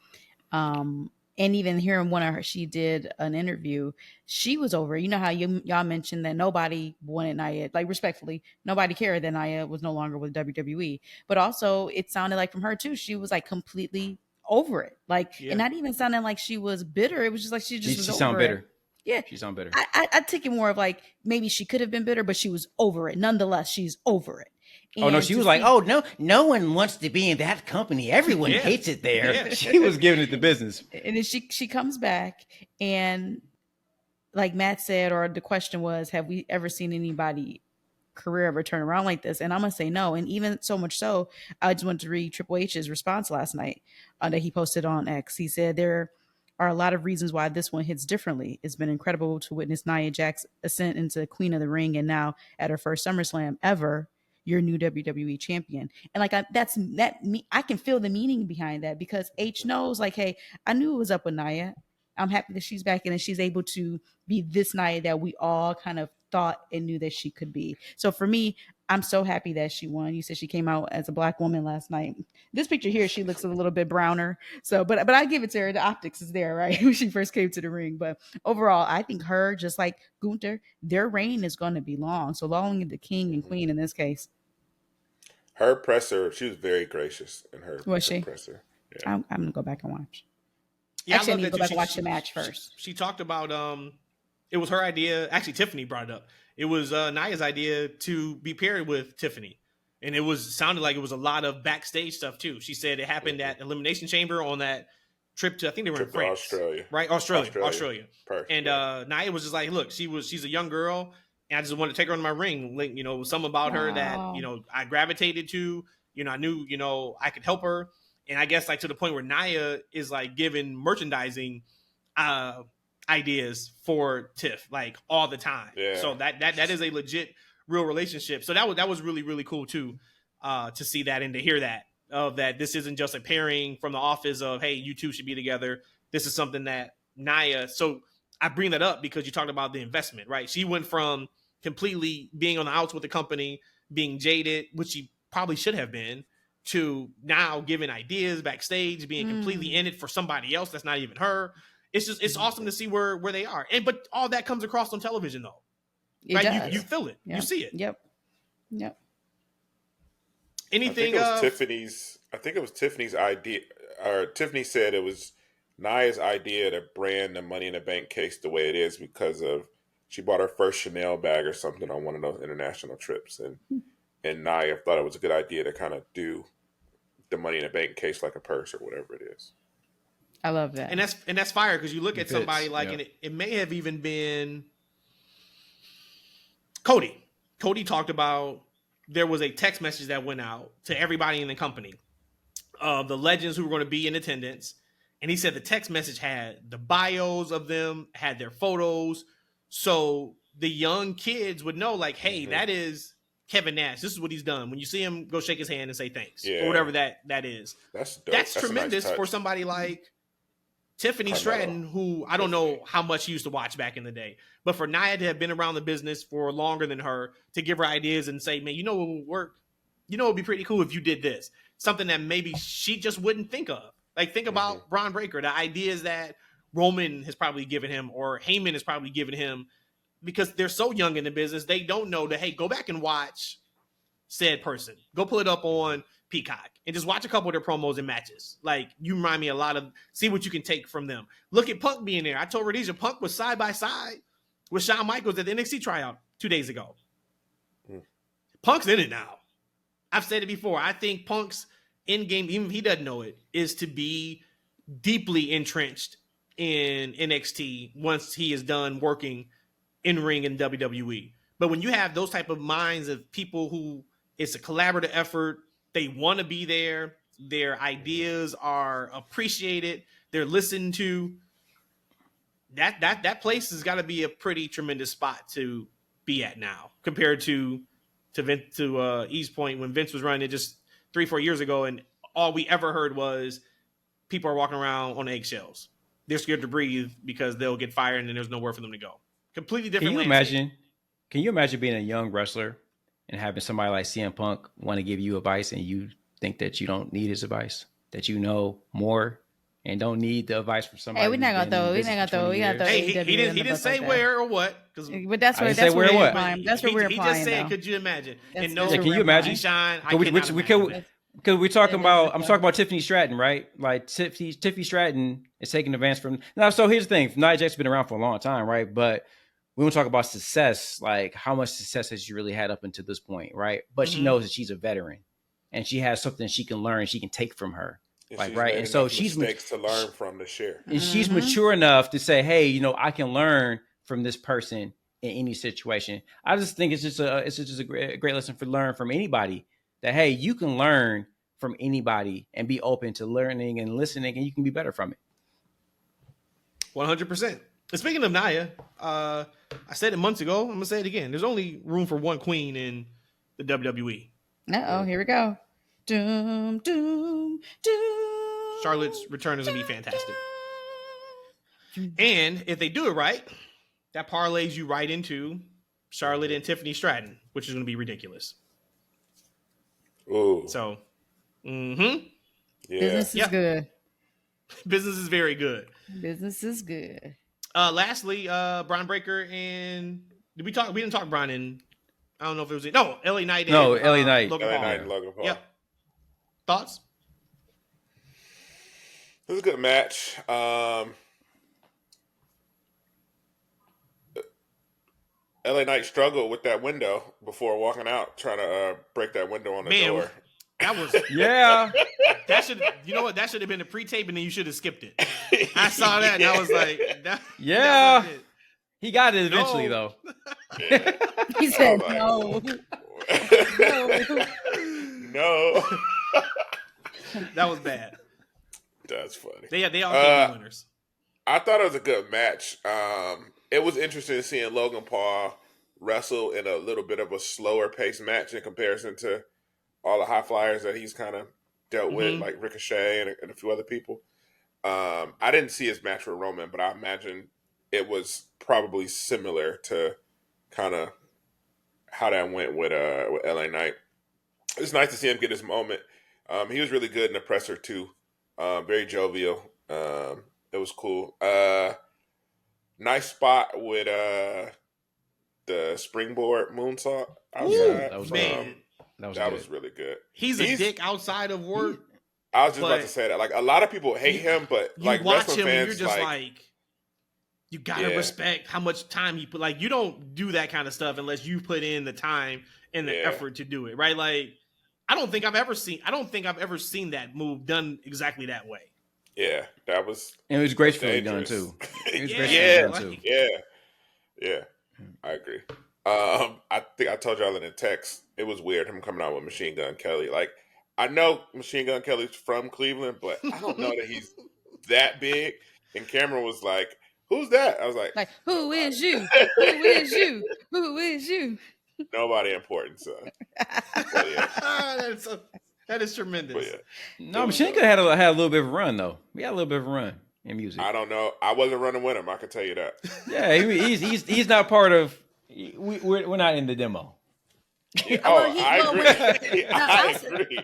And even hearing one of her, she did an interview. She was over it. You know how y'all mentioned that nobody wanted Nia, like respectfully, nobody cared that Nia was no longer with WWE. But also, it sounded like from her too, she was like completely over it. Like, and not even sounding like she was bitter. It was just like she just was She over sound bitter. it. Yeah, She sound bitter. I took it more of like maybe she could have been bitter, but she was over it. Nonetheless, she's over it. Oh no, she was like, "Oh no, no one wants to be in that company. Everyone Yeah. hates it there." Yeah. She was giving it the business. And then she comes back, and like Matt said, or the question was, have we ever seen anybody career ever turn around like this? And I'm gonna say no. And even so much so, I just wanted to read Triple H's response last night that he posted on X. He said there are a lot of reasons why this one hits differently. It's been incredible to witness Nia Jax's ascent into Queen of the Ring, and now at her first SummerSlam ever, your new WWE champion. And like I can feel the meaning behind that, because H knows, like, hey, I knew it was up with Nia. I'm happy that she's back and she's able to be this Nia that we all kind of thought and knew that she could be. So for me, I'm so happy that she won. You said she came out as a Black woman last night. This picture here, she looks a little bit browner. So, but I give it to her. The optics is there, right? When she first came to the ring. But overall, I think her, just like Gunther, their reign is going to be long. So long the king and queen in this case. Her presser, she was very gracious in her Was presser. Yeah. I'm going to go back and watch. Yeah, Actually, I love need to that go back she- and watch she- the match first. She talked about it was her idea. Actually, Tiffany brought it up. It was Nia's idea to be paired with Tiffany, and it sounded like it was a lot of backstage stuff too. She said it happened at Elimination Chamber on that trip to, I think they were in France, Australia, right? Australia. Perfect. And Nia was just like, look, she's a young girl, and I just wanted to take her on my ring. Like, something about her that I gravitated to. I knew I could help her, and I guess like to the point where Nia is like giving merchandising ideas for Tiff like all the time. Yeah. So that is a legit real relationship. So that was really, really cool too, to see that and to hear that that this isn't just a pairing from the office of, hey, you two should be together. This is something that Nia. So I bring that up because you talked about the investment, right? She went from completely being on the outs with the company, being jaded, which she probably should have been, to now giving ideas backstage, being completely in it for somebody else that's not even her. It's awesome to see where they are. But all that comes across on television though. Right? You feel it. Yep. You see it. Yep. Anything I think it was Tiffany's idea, or Tiffany said it was Nia's idea to brand the Money in the Bank case the way it is because of she bought her first Chanel bag or something on one of those international trips, and Nia thought it was a good idea to kind of do the Money in the Bank case like a purse or whatever it is. I love that. And that's fire because you look at It somebody fits, like, yeah. and it may have even been Cody. Cody talked about there was a text message that went out to everybody in the company of the legends who were going to be in attendance. And he said the text message had the bios of them, had their photos. So the young kids would know, like, hey, that is Kevin Nash. This is what he's done. When you see him, go shake his hand and say thanks, or whatever that is. That's dope. That's a tremendous nice touch. for somebody like Tiffany Carmelo. Stratton, who I don't know how much she used to watch back in the day, but for Nia to have been around the business for longer than her, to give her ideas and say, man, you know what would work? You know what would be pretty cool if you did this. Something that maybe she just wouldn't think of. Like, think about Braun Breaker, the ideas that Roman has probably given him or Heyman has probably given him, because they're so young in the business, they don't know that, hey, go back and watch said person. Go pull it up on Peacock and just watch a couple of their promos and matches. Like, you remind me a lot of, see what you can take from them. Look at Punk being there. I told Rhodesia, Punk was side by side with Shawn Michaels at the NXT tryout 2 days ago. Punk's in it now. I've said it before. I think Punk's end game, even if he doesn't know it, is to be deeply entrenched in NXT once he is done working in ring in WWE. But when you have those type of minds of people who it's a collaborative effort, they want to be there, their ideas are appreciated, they're listened to, that place has got to be a pretty tremendous spot to be at now compared to East Point when Vince was running it just 3-4 years ago, and all we ever heard was people are walking around on eggshells. They're scared to breathe because they'll get fired and then there's nowhere for them to go. Completely different. Can you imagine being a young wrestler and having somebody like CM Punk want to give you advice and you think that you don't need his advice, that you know more and don't need the advice from somebody. Hey, we're not gonna who's been in throw. We're business not gonna for 20 throw. We gotta throw. years. Hey, he AEW didn't. in He the didn't bus say like that. where or what. Because But that's I where didn't say where or what. That's where we're he implying. just said, though. "Could you imagine?" That's- And that's no, Yeah, can you imagine? Eshaun, I Because cannot imagine. because we're talking about, I'm Yeah. talking about Tiffany Stratton, right? Like Tiffany Stratton is taking advance from now. So here's the thing: Nia Jax's been around for a long time, right? But we don't talk about success, like how much success has she really had up until this point, right? But she Mhm. knows that she's a veteran, and she has something she can learn, she can take from her, And like she's right. made And so enough she's mistakes to learn from to share. and she's Mhm. mature enough to say, hey, I can learn from this person in any situation. I just think it's just a great lesson for learn from anybody, that hey, you can learn from anybody and be open to learning and listening, and you can be better from it. 100%. And speaking of Nia, I said it months ago. I'm gonna say it again. There's only room for one queen in the WWE. Here we go. Doom, doom, doom. Charlotte's return is gonna be fantastic. And if they do it right, that parlays you right into Charlotte and Tiffany Stratton, which is gonna be ridiculous. Ooh, So, yeah. Business is Yeah. good. business is very good. Business is good. Lastly, Brian Breaker and we didn't talk Brian and I don't know if it was LA Knight. No, and, LA Knight. Logan LA Paul. Knight and Logan Paul. Yep. Thoughts? It was a good match. LA Knight struggled with that window before walking out, trying to break that window on the door. That was Yeah, that should that should have been a pre-tape and then you should have skipped it. I saw that and I was like, yeah. that was it. He got it eventually, No. though. Yeah. He said I no. was like, no. That was bad. That's funny. They all can't be winners. I thought it was a good match. It was interesting seeing Logan Paul wrestle in a little bit of a slower paced match in comparison to all the high flyers that he's kind of dealt with, like Ricochet and a few other people. I didn't see his match with Roman, but I imagine it was probably similar to kind of how that went with LA Knight. It's nice to see him get his moment. He was really good in the presser too. Very jovial. It was cool. Nice spot with the springboard moonsault outside. that was Man, That was really good. he's a dick outside of work. I was just about but to say that. Like a lot of people hate him, but You like watch wrestling him and fans, you're just like you gotta Yeah. respect how much time he put. Like you don't do that kind of stuff unless you put in the time and the Yeah. effort to do it, right? Like I don't think I've ever seen that move done exactly that way. yeah, that was And it was gracefully done dangerous. too. It was Yeah, gracefully done like- too. yeah, I agree. I think I told y'all in the text it was weird him coming out with Machine Gun Kelly. Like I know Machine Gun Kelly's from Cleveland, but I don't know that he's that big. And Cameron was like, "Who's that?" I was like, Like, who is you? Who is you? Who is you? "Nobody important, son." But yeah, that is tremendous. but yeah. No, Machine Gun had a little bit of a run though. We had a little bit of a run in music. I don't know. I wasn't running with him. I can tell you that. Yeah, he's not part of. We're not in the demo. Yeah, Well, he- I well, agree. No, I I- agree.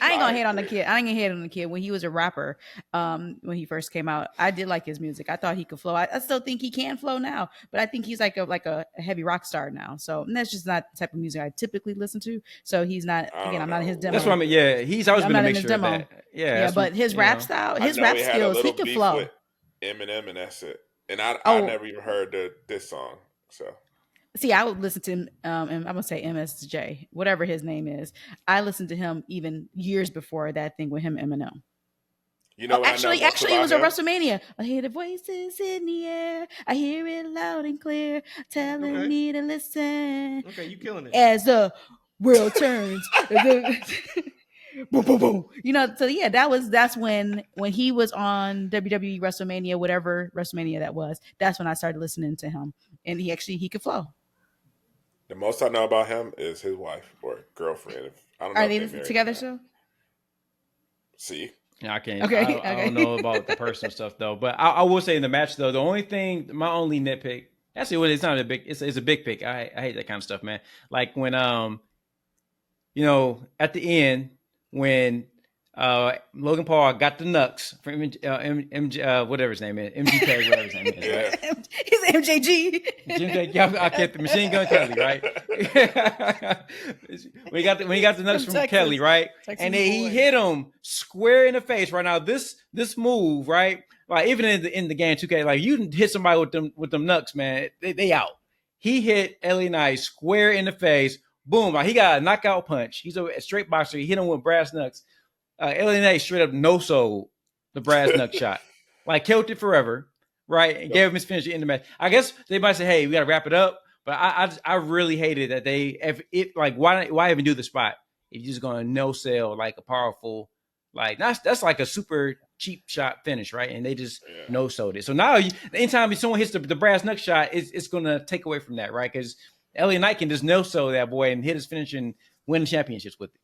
I ain't gonna hate on the kid. I ain't gonna hate on the kid when he was a rapper. When he first came out, I did like his music. I thought he could flow. I still think he can flow now, but I think he's like a heavy rock star now. So and that's just not the type of music I typically listen to. So he's not. I don't Again, I'm not in his know. demo. That's what I mean. Yeah, he's always I'm been a not in his mixture of demo. that. Yeah, Yeah, that's but what- his you rap know. style, I his know rap he had a skills, he little can beef flow. with Eminem, and that's it. And I Oh. never even heard this song. So See, I would listen to him, and I'm gonna say MSJ, whatever his name is. I listened to him even years before that thing with him, Eminem. you know what Actually, I know most it was a about him? WrestleMania. I hear the voices in the air. I hear it loud and clear, telling Okay. me to listen Okay, you killing it. as the world turns. Boom, boom, boom. So yeah, that's when he was on WWE WrestleMania, whatever WrestleMania that was. That's when I started listening to him, and he could flow. The most I know about him is his wife or girlfriend. I don't know Are if they they're married together or not. still? See, Yeah, I can't. Okay, I okay. don't know about the personal stuff though, but I will say in the match though, my only nitpick. Actually, well, it's not a big. It's a big pick. I hate that kind of stuff, man. Like when at the end when Logan Paul got the Nux from whatever his name is, MGK, whatever his name is, right? He's MJG. I kept the Machine Gun Kelly, right? when he got the Nux from Texas. Kelly, right? Texas And then he boy. hit him square in the face. Right now, this move, right? Like even in the game 2K, like you hit somebody with them Nux, man, they out. He hit LA Knight square in the face. Boom! Like he got a knockout punch. He's a straight boxer. He hit him with brass knucks. LA Knight straight up no-sold the brass knuck shot. Like killed it forever, right? And gave him his finish in the match. I guess they might say, "Hey, we got to wrap it up." But I really hated that why even do the spot if you're just gonna no sell like a powerful that's like a super cheap shot finish, right? And they just no sold it. So now anytime someone hits the brass knuck shot, it's gonna take away from that, right? Because LA Knight can just no sell that boy and hit his finish and win championships with it.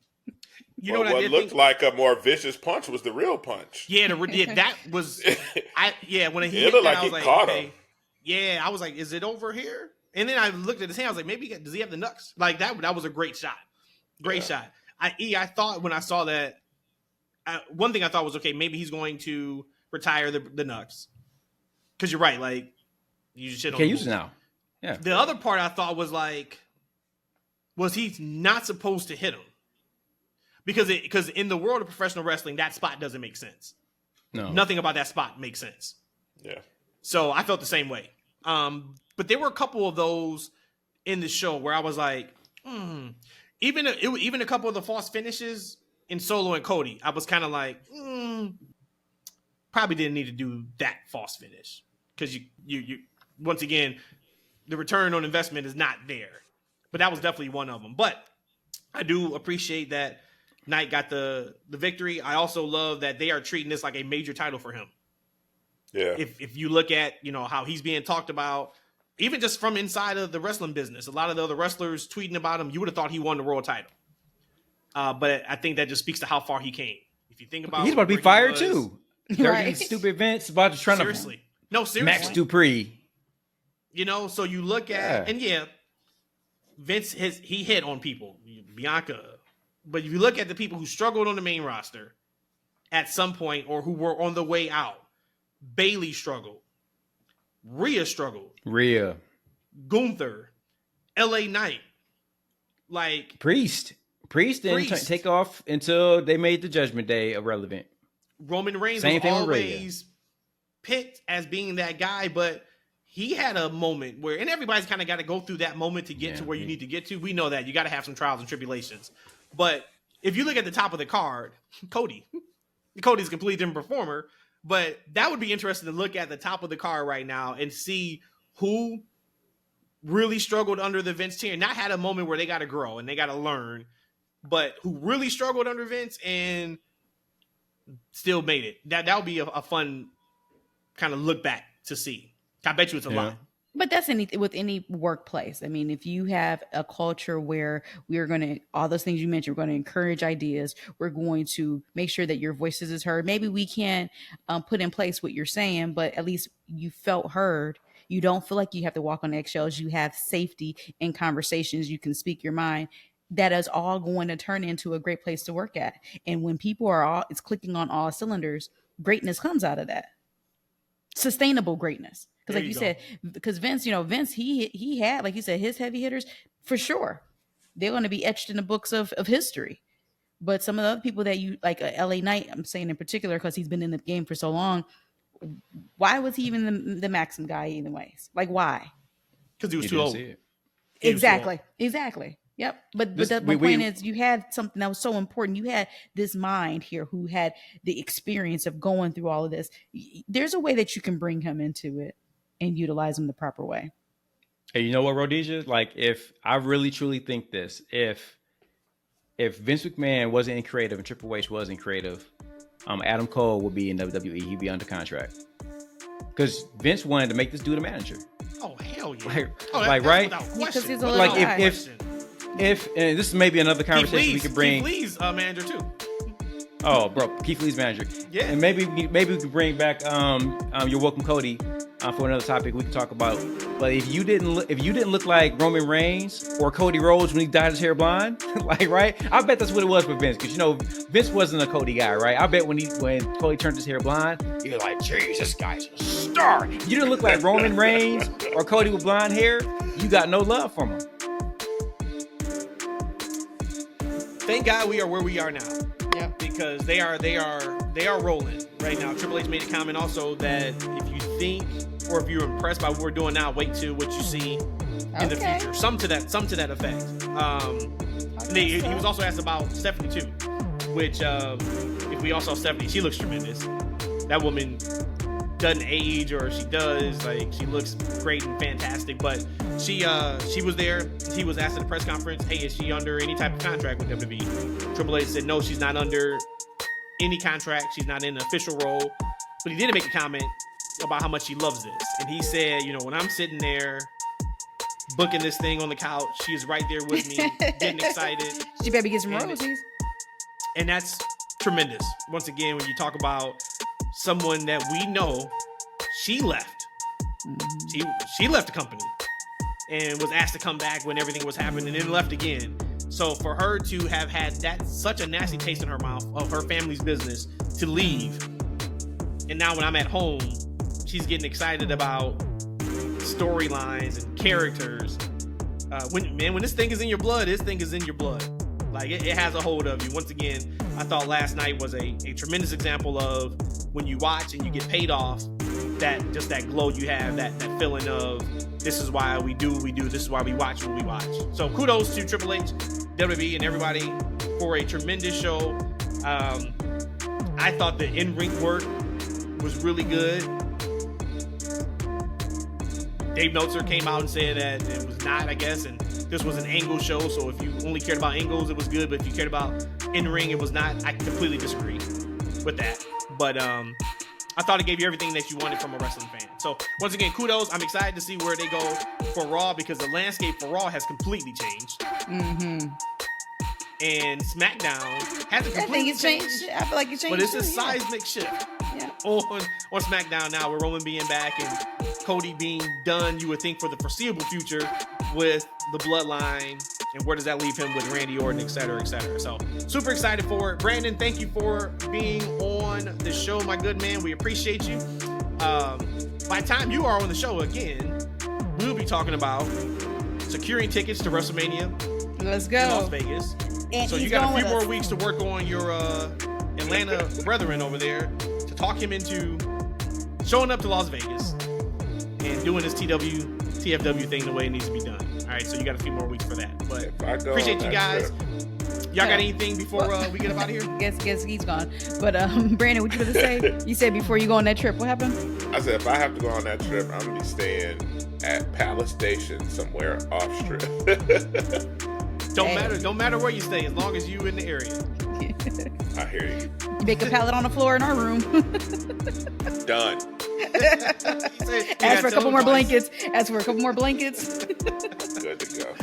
You know what what looked like a more vicious punch was the real punch. Yeah, that was. When he hit looked that, like I was he like, caught okay. him. Yeah, I was like, is it over here? And then I looked at his hand. I was like, maybe does he have the Nux? Like that was a great shot. Great shot. I thought when I saw that, one thing I thought was okay. Maybe he's going to retire the Nux. Because you're right. Like you shit on. Can't use it now. Yeah. The other part I thought was like, was he not supposed to hit him? Because in the world of professional wrestling, that spot doesn't make sense. No. Nothing about that spot makes sense. Yeah. So I felt the same way. But there were a couple of those in the show where I was like, even a couple of the false finishes in Solo and Cody, I was kind of like, probably didn't need to do that false finish because you once again, the return on investment is not there. But that was definitely one of them. But I do appreciate that Knight got the victory. I also love that they are treating this like a major title for him. Yeah. If you look at, how he's being talked about, even just from inside of the wrestling business, a lot of the other wrestlers tweeting about him, you would have thought he won the world title. But I think that just speaks to how far he came. If you think about he's about to be where he fired was- too. Right. Dirty, stupid Vince about to try Seriously. No, to seriously. Max Dupree. So you look at, Vince he hit on people, Bianca. But if you look at the people who struggled on the main roster at some point or who were on the way out, Bailey struggled. Rhea struggled. Gunther. LA Knight. Like Priest didn't take off until they made the Judgment Day irrelevant. Roman Reigns Same was thing with always picked as being that guy, but he had a moment where, and everybody's kind of got to go through that moment to get to where you need to get to. We know that you got to have some trials and tribulations. But if you look at the top of the card, Cody's a completely different performer, but that would be interesting to look at the top of the card right now and see who really struggled under the Vince tier, not had a moment where they got to grow and they got to learn, but who really struggled under Vince and still made it. That would be a fun kind of look back to see. I bet you it's a lot. But that's with any workplace. I mean, if you have a culture where we are going to, all those things you mentioned, we're going to encourage ideas. We're going to make sure that your voices is heard. Maybe we can't put in place what you're saying, but at least you felt heard. You don't feel like you have to walk on eggshells. You have safety in conversations. You can speak your mind. That is all going to turn into a great place to work at. And when people it's clicking on all cylinders, greatness comes out of that. Sustainable greatness. Because like you said, because Vince, he had, like you said, his heavy hitters, for sure. They're going to be etched in the books of history. But some of the other people that you, like LA Knight, I'm saying in particular, because he's been in the game for so long, why was he even the Maxim guy anyways? Like, why? Because he was too old. Exactly. Yep. But the point is, you had something that was so important. You had this mind here who had the experience of going through all of this. There's a way that you can bring him into it and utilize him the proper way. And you know what, Rhodesia? Like, if I really truly think this, if Vince McMahon wasn't creative and Triple H wasn't creative, Adam Cole would be in WWE. He'd be under contract because Vince wanted to make this dude a manager. Oh hell yeah! Right? Because he's a little like guy. if and this is maybe another conversation we could bring. Keith Lee's manager too. Oh, bro, Keith Lee's manager. Yeah, and maybe we could bring back You're Welcome Cody for another topic we can talk about. But if you didn't look like Roman Reigns or Cody Rhodes when he dyed his hair blonde, like, right? I bet that's what it was for Vince, because Vince wasn't a Cody guy, right? I bet when Cody turned his hair blonde, you're like, "Jeez, this guy's a star." You didn't look like Roman Reigns or Cody with blonde hair, you got no love from him. Thank God we are where we are now. Yeah. Because they are rolling right now. Triple H made a comment also that if you think or if you're impressed by what we're doing now, wait till what you see in the future. Some to that effect. And he was also asked about Stephanie too, which if we all saw Stephanie, she looks tremendous. That woman doesn't age, or she does, like, she looks great and fantastic. But she was there. He was asked at the press conference, "Hey, is she under any type of contract with WWE?" Triple H said no, she's not under any contract. She's not in an official role. But he did make a comment about how much he loves this, and he said, when I'm sitting there booking this thing on the couch, she is right there with me, getting excited. She better get some royalties. And that's tremendous. Once again, when you talk about someone that we know, she left. She left the company and was asked to come back when everything was happening, and then left again. So for her to have had such a nasty taste in her mouth of her family's business to leave, and now when I'm at home, she's getting excited about storylines and characters. When this thing is in your blood, this thing is in your blood. Like, it has a hold of you. Once again, I thought last night was a tremendous example of when you watch and you get paid off, that glow you have, that feeling of, this is why we do what we do, this is why we watch what we watch. So kudos to Triple H, WWE, and everybody for a tremendous show. I thought the in-ring work was really good. Dave Meltzer came out and said that it was not, I guess, and this was an angle show, so if you only cared about angles, it was good, but if you cared about in-ring, it was not. I completely disagree with that. But I thought it gave you everything that you wanted from a wrestling fan. So once again, kudos. I'm excited to see where they go for Raw, because the landscape for Raw has completely changed. Mm-hmm. And SmackDown hasn't I think completely it's changed. I feel like it's changed. But it's too, a seismic shift Yeah. on SmackDown now, with Roman being back and Cody being done, you would think, for the foreseeable future with the bloodline, and where does that leave him with Randy Orton, et cetera, et cetera. So super excited for it. Brandon, thank you for being on the show, my good man. We appreciate you. By the time you are on the show again, we'll be talking about securing tickets to WrestleMania Let's in go. Las Vegas. And So he's you got a going few with more us. weeks to work on your Atlanta brethren over there to talk him into showing up to Las Vegas and doing this TFW thing the way it needs to be done. All right, so you got a few more weeks for that. But If I go appreciate on you that guys. trip- Y'all got anything before we get up out of here? Guess he's gone. But Brandon, what you gonna say? You said before you go on that trip, what happened? I said, if I have to go on that trip, I'm gonna be staying at Palace Station somewhere off strip. Don't matter where you stay, as long as you in the area. I hear you. You make a pallet on the floor in our room. Done. Ask for a couple more blankets. Ask for a couple more blankets. Good to go.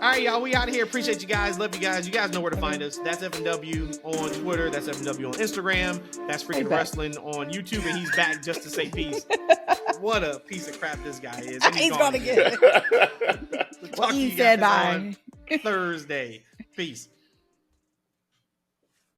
All right, y'all, we out of here. Appreciate you guys. Love you guys. You guys know where to find us. That's FNW on Twitter. That's FNW on Instagram. That's Freakin' Wrestling on YouTube. And he's back just to say peace. What a piece of crap this guy is. And He's gone gonna again. get it. Talk to He you said guys bye. on Thursday. Peace.